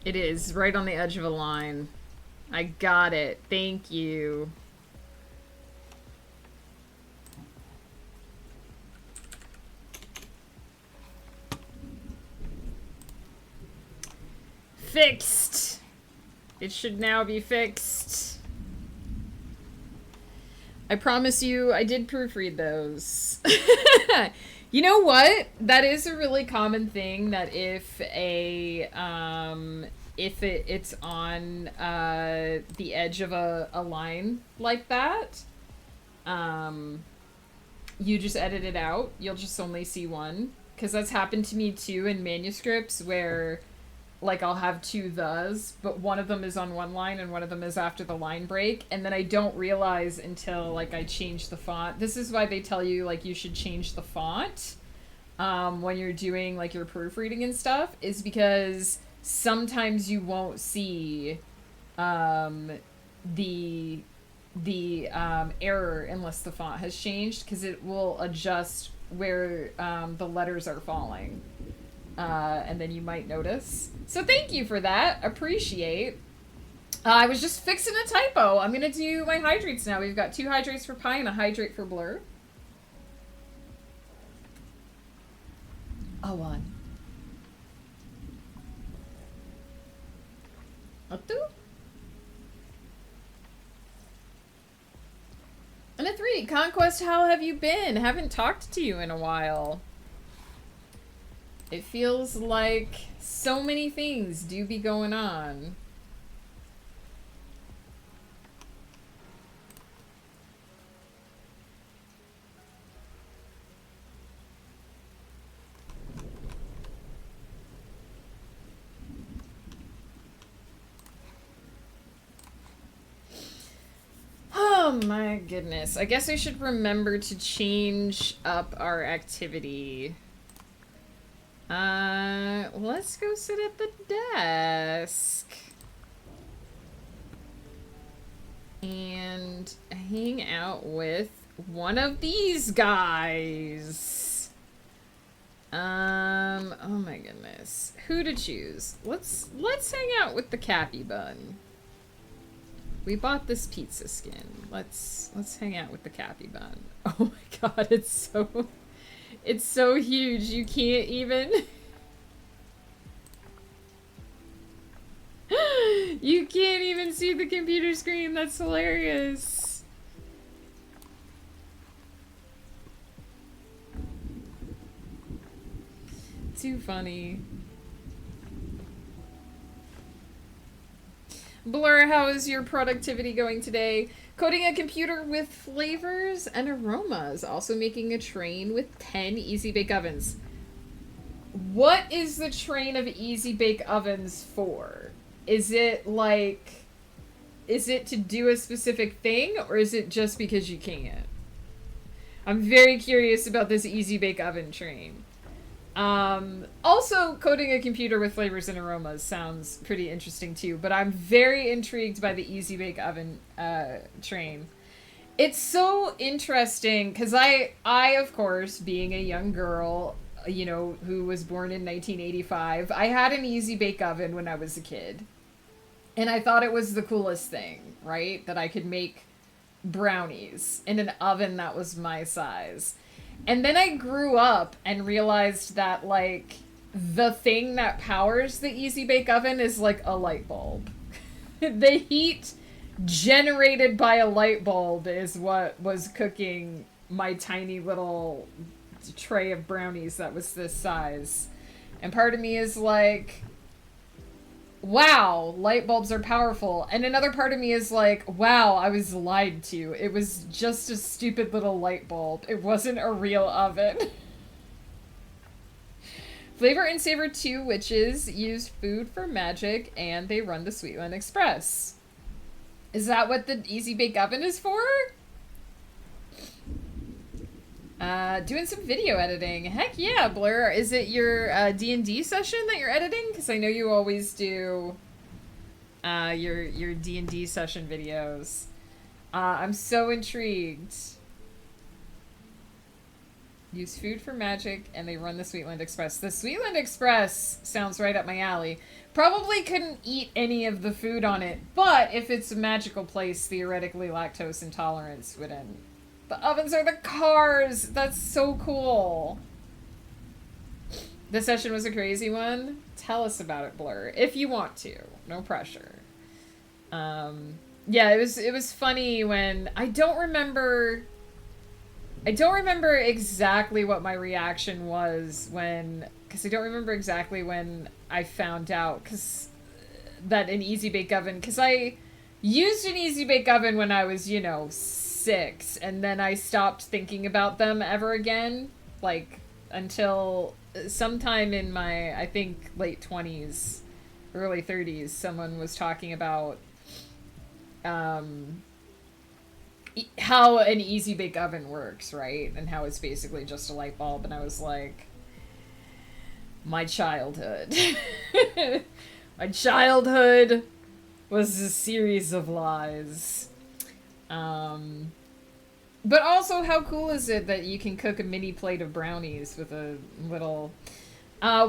It is right on the edge of a line. I got it. Thank you. Fixed. It should now be fixed. I promise you, I did proofread those. You know what? That is a really common thing, that if it's on the edge of a line like that, you just edit it out. You'll just only see one. Because that's happened to me too in manuscripts where, like, I'll have two thes, but one of them is on one line and one of them is after the line break, and then I don't realize until, like, I change the font. This is why they tell you, like, you should change the font when you're doing, like, your proofreading and stuff, is because sometimes you won't see the error unless the font has changed, because it will adjust where the letters are falling. And then you might notice. So thank you for that. Appreciate. I was just fixing a typo. I'm going to do my hydrates now. We've got 2 hydrates for pie and a hydrate for blur. A 1. A 2. And a 3. Conquest, how have you been? Haven't talked to you in a while. It feels like so many things do be going on. Oh my goodness. I guess I should remember to change up our activity. Let's go sit at the desk and hang out with one of these guys. Oh my goodness. Who to choose? Let's hang out with the Cappy Bun. We bought this pizza skin. Let's hang out with the Cappy Bun. Oh my god, it's so huge. You can't even you can't even see the computer screen. That's hilarious. Too funny. Blur, how is your productivity going today? Coding a computer with flavors and aromas. Also making a train with 10 Easy Bake Ovens. What is the train of Easy Bake Ovens for? Is it to do a specific thing, or is it just because you can? I'm very curious about this Easy Bake Oven train. Also, coding a computer with flavors and aromas sounds pretty interesting too, but I'm very intrigued by the Easy Bake Oven train. It's so interesting because I of course, being a young girl, you know, who was born in 1985, I had an Easy Bake Oven when I was a kid. And I thought it was the coolest thing, right? That I could make brownies in an oven that was my size. And then I grew up and realized that, like, the thing that powers the Easy Bake Oven is, like, a light bulb. The heat generated by a light bulb is what was cooking my tiny little tray of brownies that was this size. And part of me is like, wow, light bulbs are powerful. And another part of me is like, wow, I was lied to. It was just a stupid little light bulb. It wasn't a real oven. Flavor and Savor 2 witches use food for magic, and they run the Sweetland Express. Is that what the Easy Bake Oven is for? Doing some video editing. Heck yeah, Blur. Is it your D&D session that you're editing? Because I know you always do your D&D session videos. I'm so intrigued. Use food for magic, and they run the Sweetland Express. The Sweetland Express sounds right up my alley. Probably couldn't eat any of the food on it, but if it's a magical place, theoretically lactose intolerance wouldn't. The ovens are the cars! That's so cool. The session was a crazy one. Tell us about it, Blur, if you want to. No pressure. Yeah, it was funny when I don't remember exactly what my reaction was because I don't remember exactly when I found out that an Easy Bake Oven, because I used an Easy Bake Oven when I was, 6, and then I stopped thinking about them ever again, like until sometime in my, I think, late 20s, early 30s, someone was talking about how an Easy Bake Oven works, right? And how it's basically just a light bulb. And I was like, my childhood. My childhood was a series of lies. But also, how cool is it that you can cook a mini plate of brownies with a little...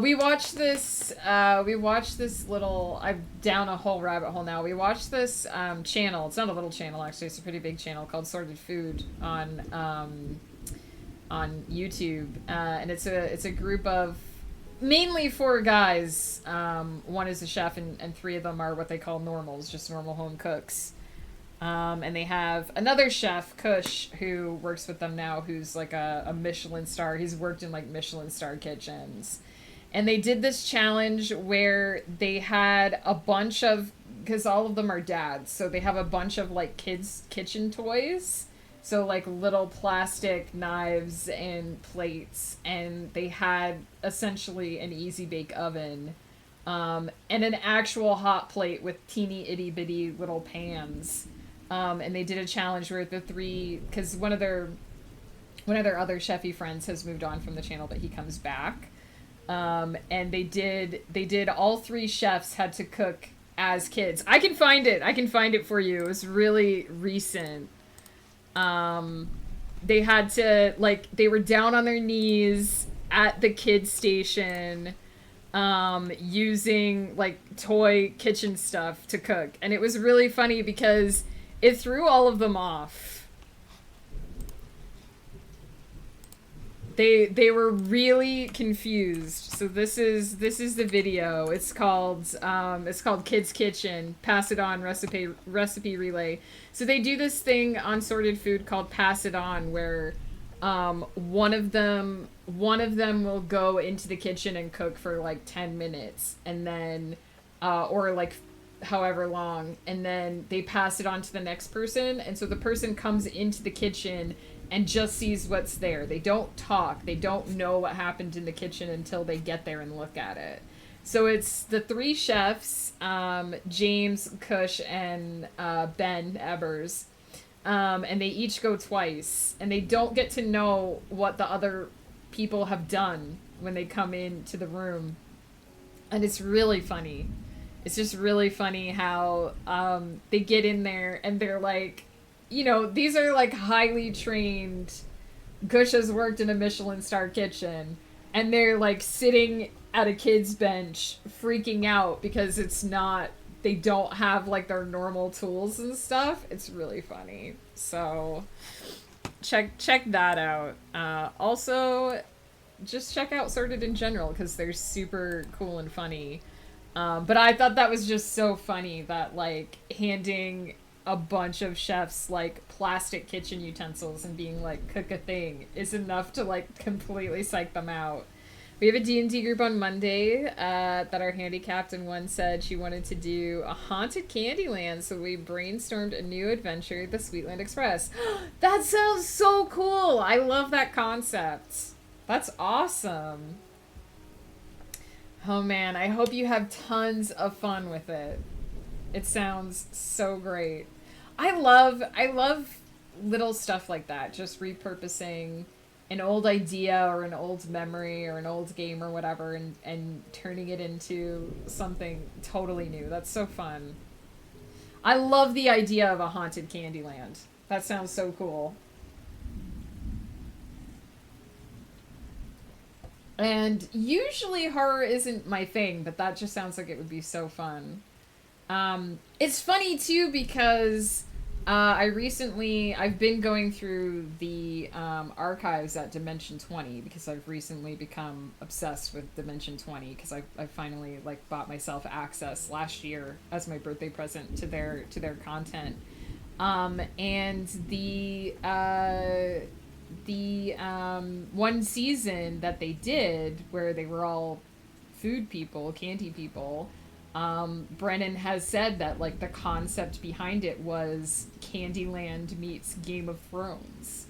we watched this little... I'm down a whole rabbit hole now. We watched this channel. It's not a little channel, actually. It's a pretty big channel called Sorted Food on YouTube. And it's a group of mainly 4 guys. One is a chef, and 3 of them are what they call normals, just normal home cooks. And they have another chef, Kush, who works with them now, who's like a Michelin star. He's worked in like Michelin star kitchens. And they did this challenge where they had a bunch of, because all of them are dads, so they have a bunch of like kids' kitchen toys. So like little plastic knives and plates, and they had essentially an Easy Bake Oven, and an actual hot plate with teeny itty bitty little pans. And they did a challenge where the 3, because one of their other chefy friends has moved on from the channel, but he comes back. And they did all 3 chefs had to cook as kids. I can find it for you. It was really recent. They had to, like, they were down on their knees at the kids station, using like toy kitchen stuff to cook. And it was really funny because it threw all of them off. They were really confused. So this is the video. It's called Kids Kitchen Pass It On recipe relay. So they do this thing on Sorted Food called Pass It On, where one of them will go into the kitchen and cook for like 10 minutes, and then or like however long, and then they pass it on to the next person. And so the person comes into the kitchen and just sees what's there. They don't talk. They don't know what happened in the kitchen until they get there and look at it. So it's the 3 chefs, James, Kush, and Ben Ebers. And they each go twice. And they don't get to know what the other people have done when they come into the room. And it's really funny. It's just really funny how they get in there and they're like, these are like highly trained. Kush has worked in a Michelin star kitchen, and they're like sitting at a kid's bench freaking out because they don't have like their normal tools and stuff. It's really funny. So check that out. Also, just check out Sorted in general because they're super cool and funny. But I thought that was just so funny that like handing a bunch of chefs like plastic kitchen utensils and being like, cook a thing is enough to like completely psych them out. We have a D&D group on Monday that our handicapped, and one said she wanted to do a haunted Candyland, so we brainstormed a new adventure, the Sweetland Express. That sounds so cool! I love that concept. That's awesome. Oh man, I hope you have tons of fun with it. It sounds so great. I love little stuff like that, just repurposing an old idea or an old memory or an old game or whatever, and turning it into something totally new. That's so fun. I love the idea of a haunted Candyland. That sounds so cool. And usually horror isn't my thing, but that just sounds like it would be so fun. It's funny too because I've been going through the archives at Dimension 20 because I've recently become obsessed with Dimension 20 because I finally like bought myself access last year as my birthday present to their content. And the one season that they did where they were all food people, candy people, Brennan has said that like the concept behind it was Candyland meets Game of Thrones.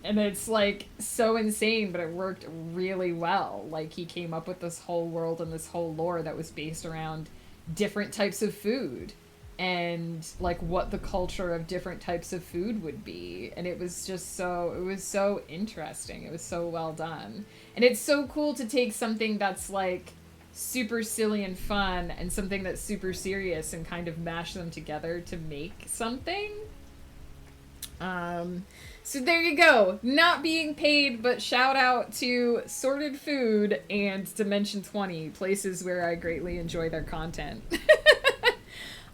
And it's like so insane, but it worked really well. Like he came up with this whole world and this whole lore that was based around different types of food and like what the culture of different types of food would be. And it was just so, it was so interesting. It was so well done. And it's so cool to take something that's like super silly and fun and something that's super serious and kind of mash them together to make something. So there you go. Not being paid, but shout out to Sorted Food and Dimension 20, places where I greatly enjoy their content.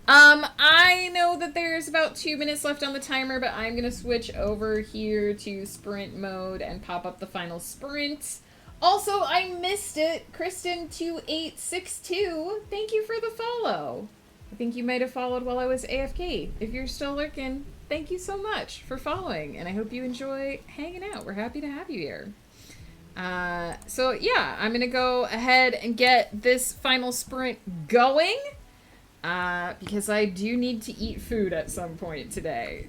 I know that there's about 2 minutes left on the timer, but I'm gonna switch over here to sprint mode and pop up the final sprint. Also, I missed it. Kristen2862, thank you for the follow. I think you might have followed while I was AFK. If you're still lurking, thank you so much for following, and I hope you enjoy hanging out. We're happy to have you here. So yeah, I'm gonna go ahead and get this final sprint going, because I do need to eat food at some point today.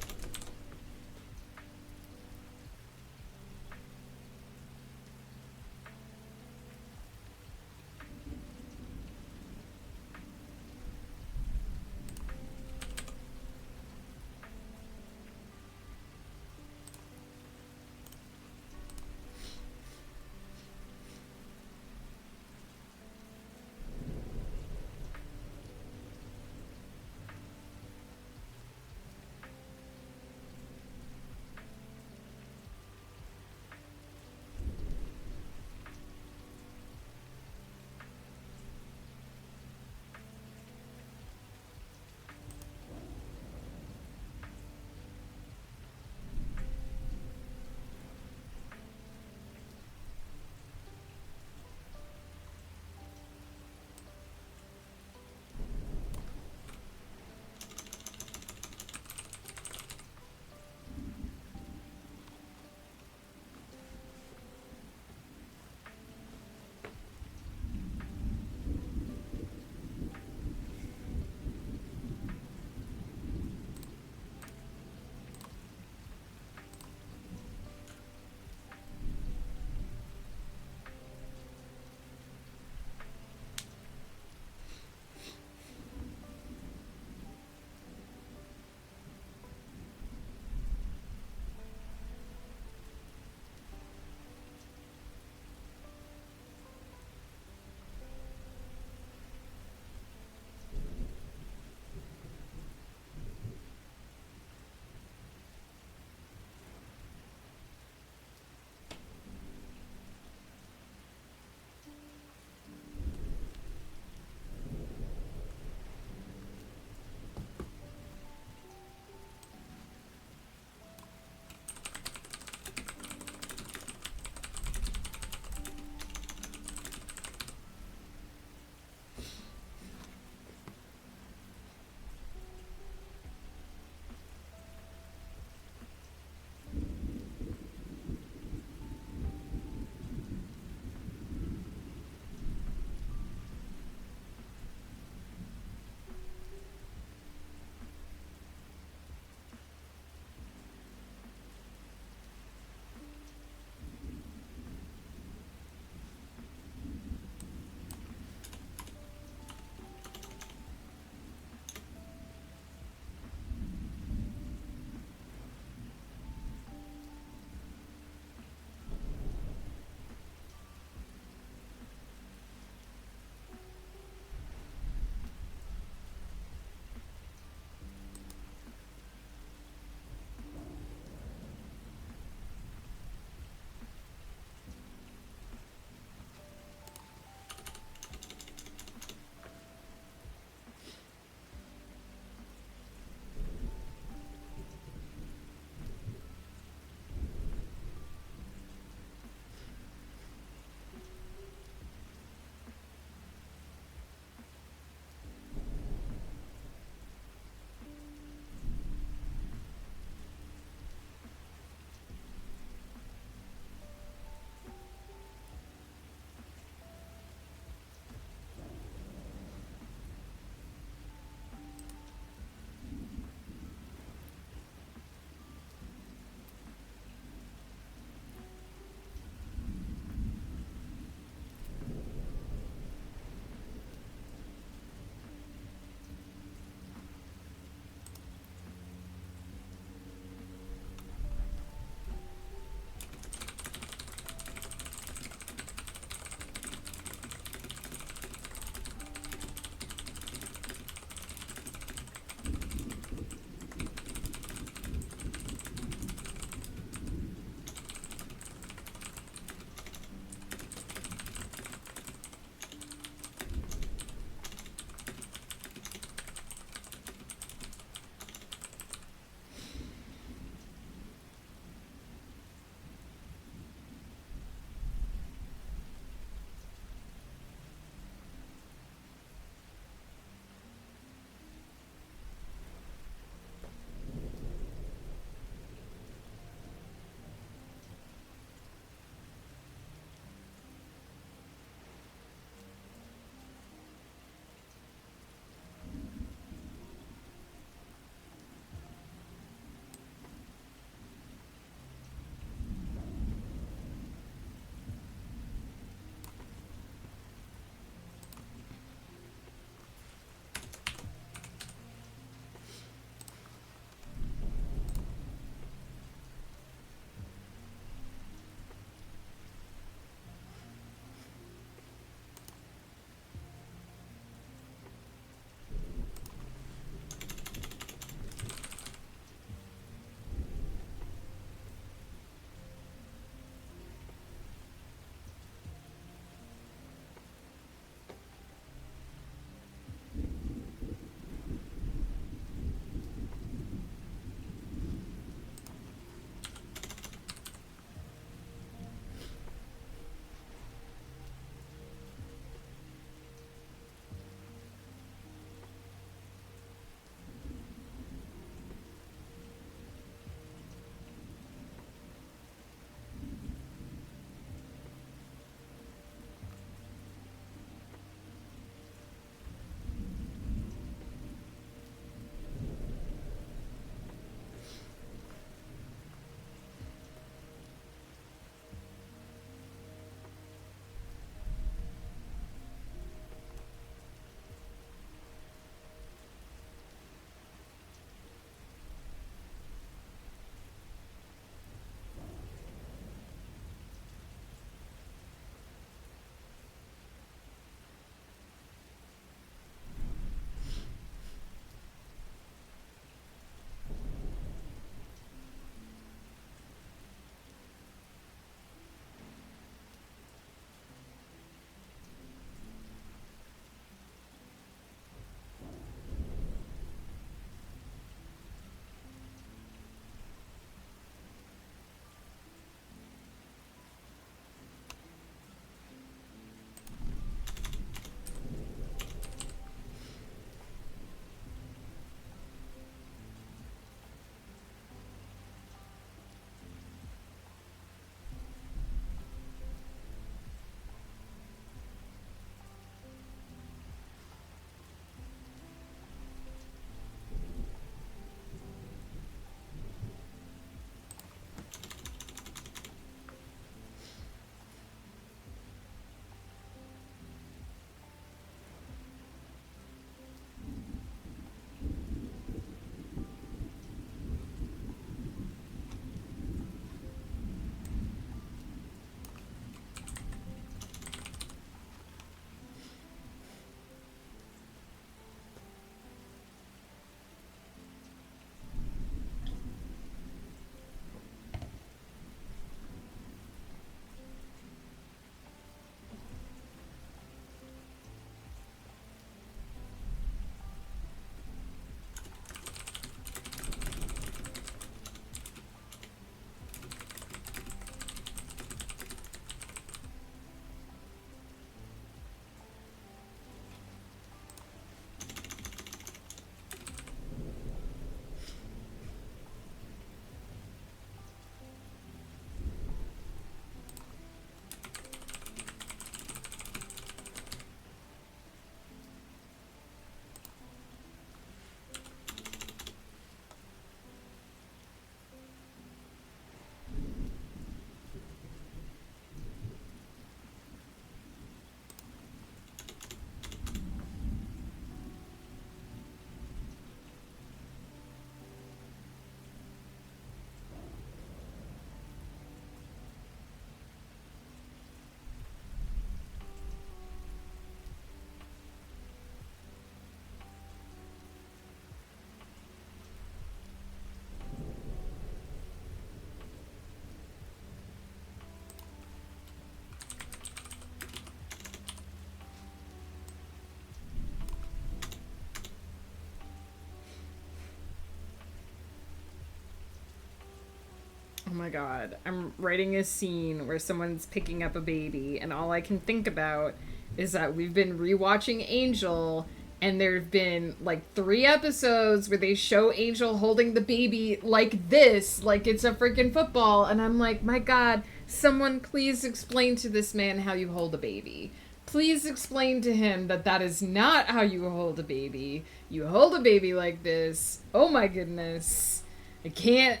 my god. I'm writing a scene where someone's picking up a baby, and all I can think about is that we've been rewatching Angel, and there have been like 3 episodes where they show Angel holding the baby like this, like it's a freaking football, and I'm like, my god, someone please explain to this man how you hold a baby. Please explain to him that that is not how you hold a baby. You hold a baby like this. Oh my goodness. I can't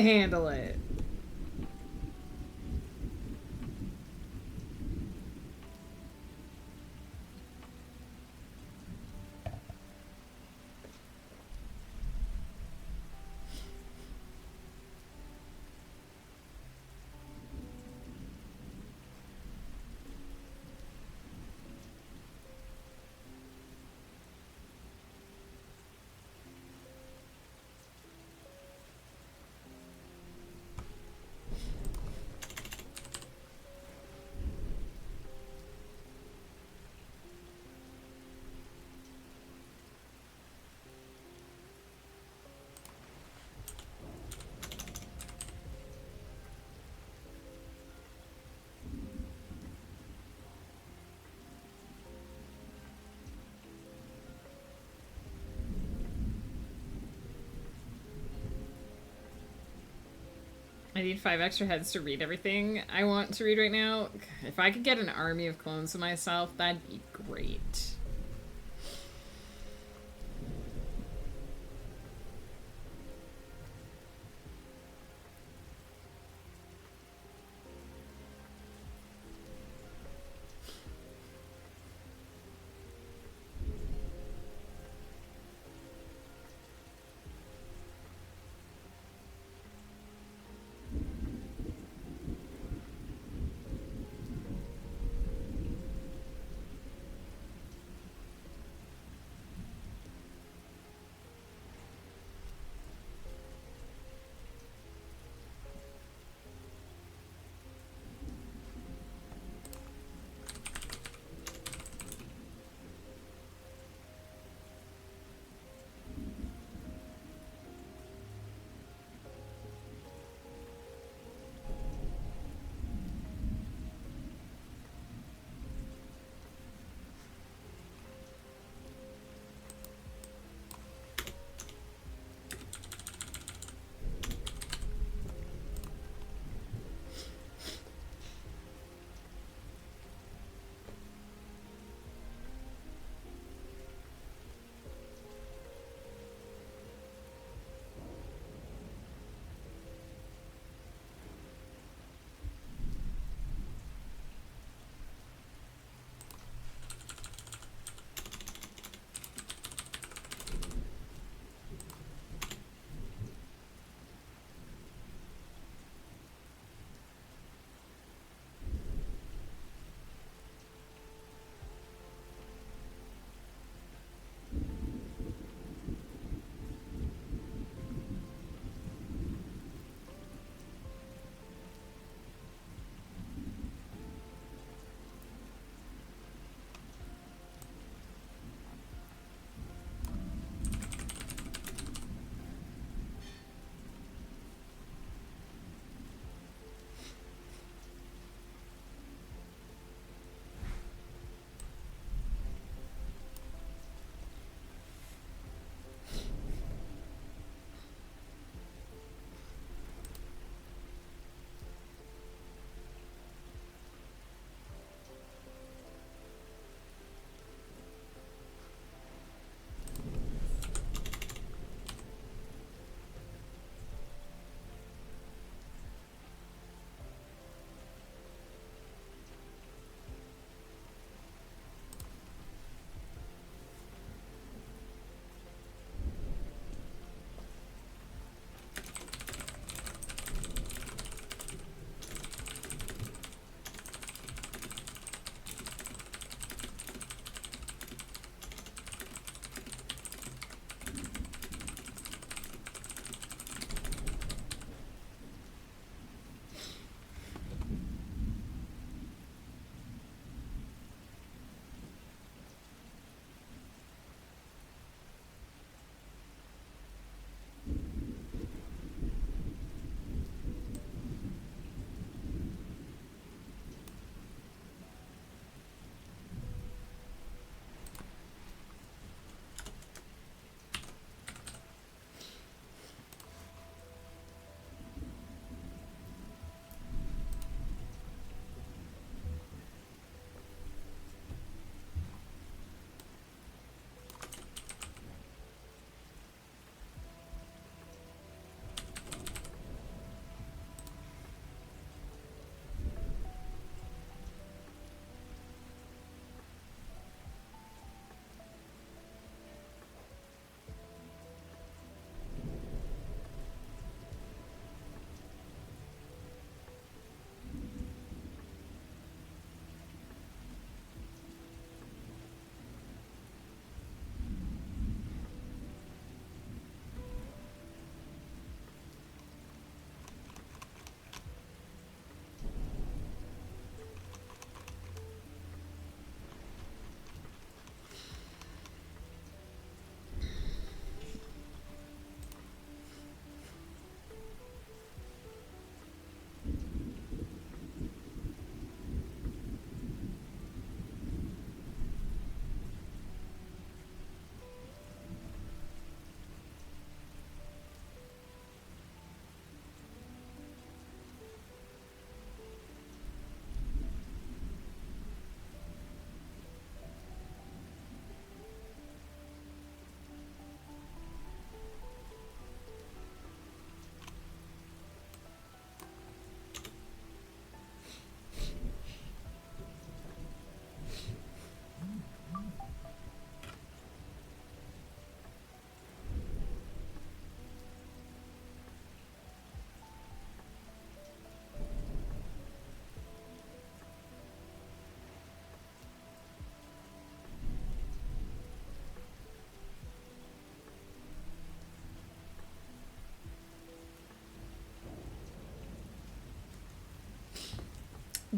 handle it. I need 5 extra heads to read everything I want to read right now. If I could get an army of clones of myself, that'd be great.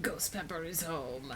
Ghost Pepper is home.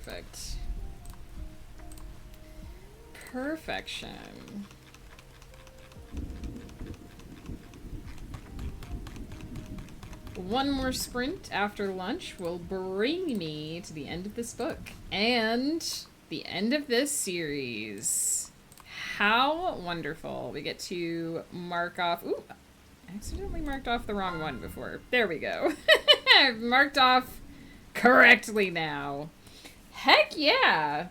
perfect. Perfection. One more sprint after lunch will bring me to the end of this book and the end of this series. How wonderful. We get to mark off... Ooh, I accidentally marked off the wrong one before. There we go. I've marked off correctly now. Heck yeah.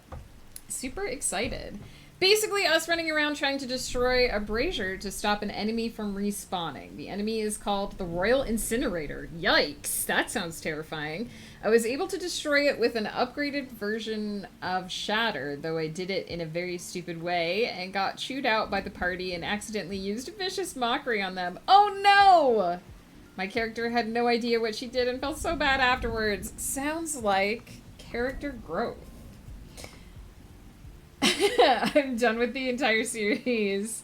Super excited. Basically, us running around trying to destroy a brazier to stop an enemy from respawning. The enemy is called the Royal Incinerator. Yikes, that sounds terrifying. I was able to destroy it with an upgraded version of Shatter, though I did it in a very stupid way and got chewed out by the party and accidentally used a vicious mockery on them. Oh no! My character had no idea what she did and felt so bad afterwards. Sounds like character growth. I'm done with the entire series.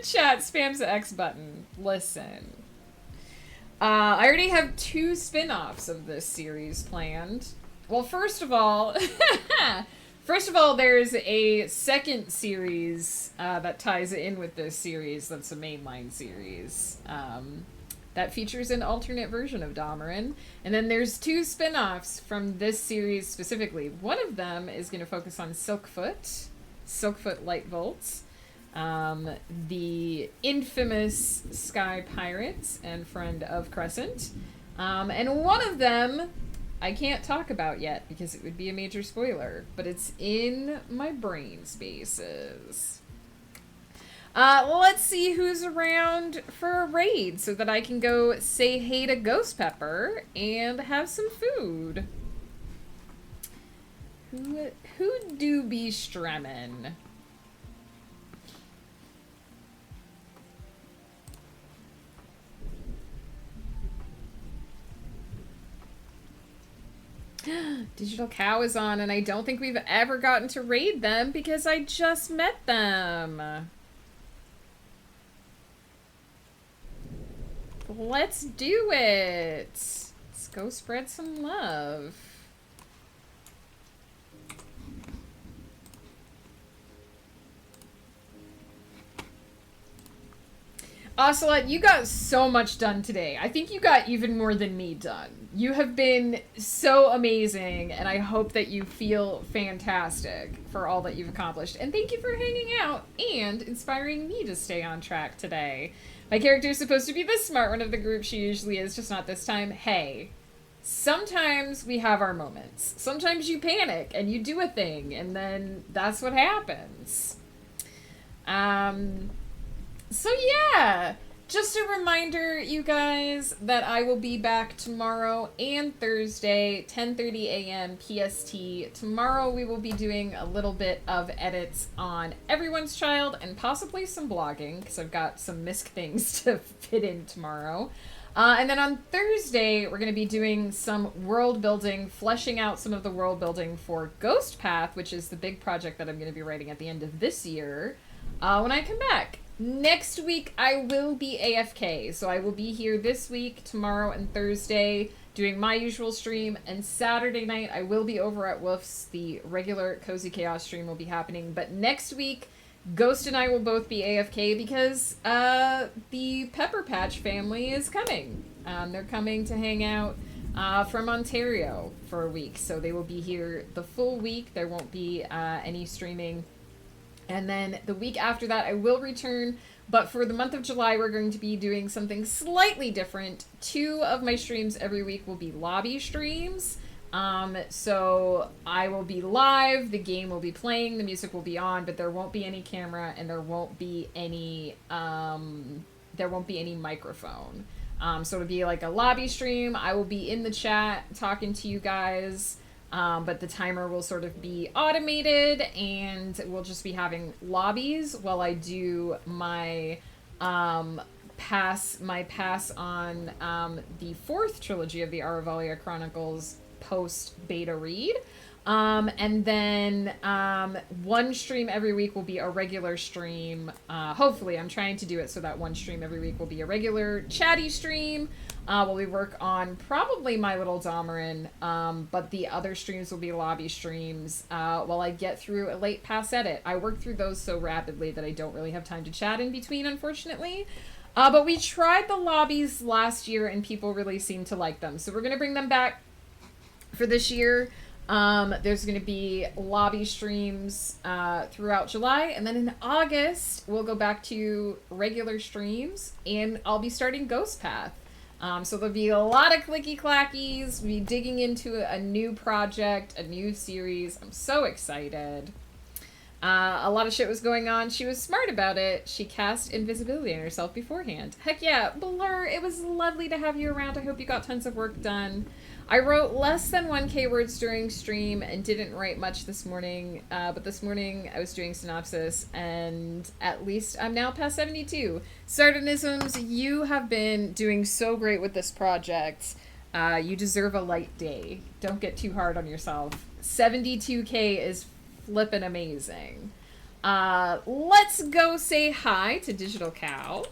Chat spams the X button. Listen. I already have 2 spin-offs of this series planned. Well, first of all, there's a second series that ties in with this series that's a mainline series. That features an alternate version of Damarin. And then there's 2 spin-offs from this series specifically. One of them is going to focus on Silkfoot Lightvolts, the infamous Sky Pirates and friend of Crescent. And one of them I can't talk about yet because it would be a major spoiler, but it's in my brain spaces. Let's see who's around for a raid so that I can go say hey to Ghost Pepper and have some food. Who do be stremmin'? Digital Cow is on, and I don't think we've ever gotten to raid them because I just met them. Let's do it. Let's go spread some love. Ocelot, you got so much done today. I think you got even more than me done. You have been so amazing, and I hope that you feel fantastic for all that you've accomplished. And thank you for hanging out and inspiring me to stay on track today. My character is supposed to be the smart one of the group. She usually is, just not this time. Hey, sometimes we have our moments. Sometimes you panic and you do a thing, and then that's what happens. So yeah, just a reminder, you guys, that I will be back tomorrow and Thursday, 10:30 a.m. PST. Tomorrow we will be doing a little bit of edits on Everyone's Child and possibly some blogging, because I've got some misc things to fit in tomorrow. And then on Thursday, we're going to be doing some world building, fleshing out some of the world building for Ghost Path, which is the big project that I'm going to be writing at the end of this year, when I come back. Next week, I will be AFK, so I will be here this week, tomorrow, and Thursday, doing my usual stream, and Saturday night, I will be over at Woof's. The regular Cozy Chaos stream will be happening, but next week, Ghost and I will both be AFK because the Pepper Patch family is coming. They're coming to hang out from Ontario for a week, so they will be here the full week. There won't be any streaming. And then the week after that, I will return. But for the month of July, we're going to be doing something slightly different. 2 of my streams every week will be lobby streams. So I will be live, the game will be playing, the music will be on, but there won't be any camera and there won't be any microphone. So it'll be like a lobby stream. I will be in the chat talking to you guys. But the timer will sort of be automated, and we'll just be having lobbies while I do my pass on the 4th trilogy of the Aruvalia Chronicles post-beta read. And then 1 stream every week will be a regular stream. Hopefully, I'm trying to do it so that 1 stream every week will be a regular chatty stream. while we work on probably My Little Domarin, but the other streams will be lobby streams while I get through a late pass edit. I work through those so rapidly that I don't really have time to chat in between, unfortunately. But we tried the lobbies last year and people really seemed to like them. So we're going to bring them back for this year. There's going to be lobby streams throughout July, and then in August we'll go back to regular streams, and I'll be starting Ghost Path. So there'll be a lot of clicky clackies. We'll be digging into a new project, a new series. I'm so excited. A lot of shit was going on. She was smart about it. She cast invisibility on herself beforehand. Heck yeah, Blur, it was lovely to have you around. I hope you got tons of work done. I wrote less than 1K words during stream and didn't write much this morning, but this morning I was doing synopsis, and at least I'm now past 72. Sardonisms, you have been doing so great with this project. You deserve a light day. Don't get too hard on yourself. 72K is flippin' amazing. Let's go say hi to Digital Cow.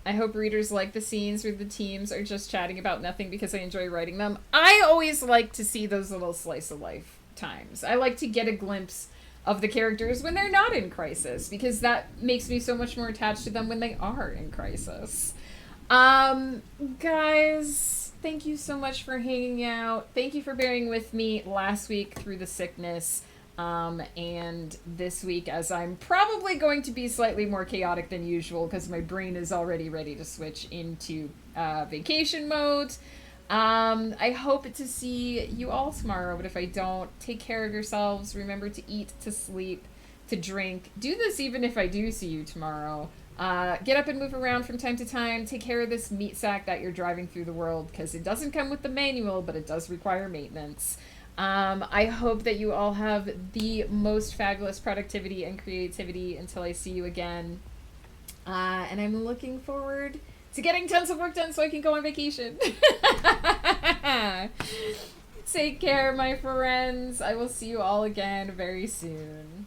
I hope readers like the scenes where the teams are just chatting about nothing because I enjoy writing them. I always like to see those little slice of life times. I like to get a glimpse of the characters when they're not in crisis, because that makes me so much more attached to them when they are in crisis. Guys, thank you so much for hanging out. Thank you for bearing with me last week through the sickness. And this week, as I'm probably going to be slightly more chaotic than usual because my brain is already ready to switch into vacation mode. I hope to see you all tomorrow, but if I don't, take care of yourselves. Remember to eat, to sleep, to drink. Do this even if I do see you tomorrow. Get up and move around from time to time. Take care of this meat sack that you're driving through the world, because it doesn't come with the manual, but it does require maintenance. I hope that you all have the most fabulous productivity and creativity until I see you again. And I'm looking forward to getting tons of work done so I can go on vacation. Take care, my friends. I will see you all again very soon.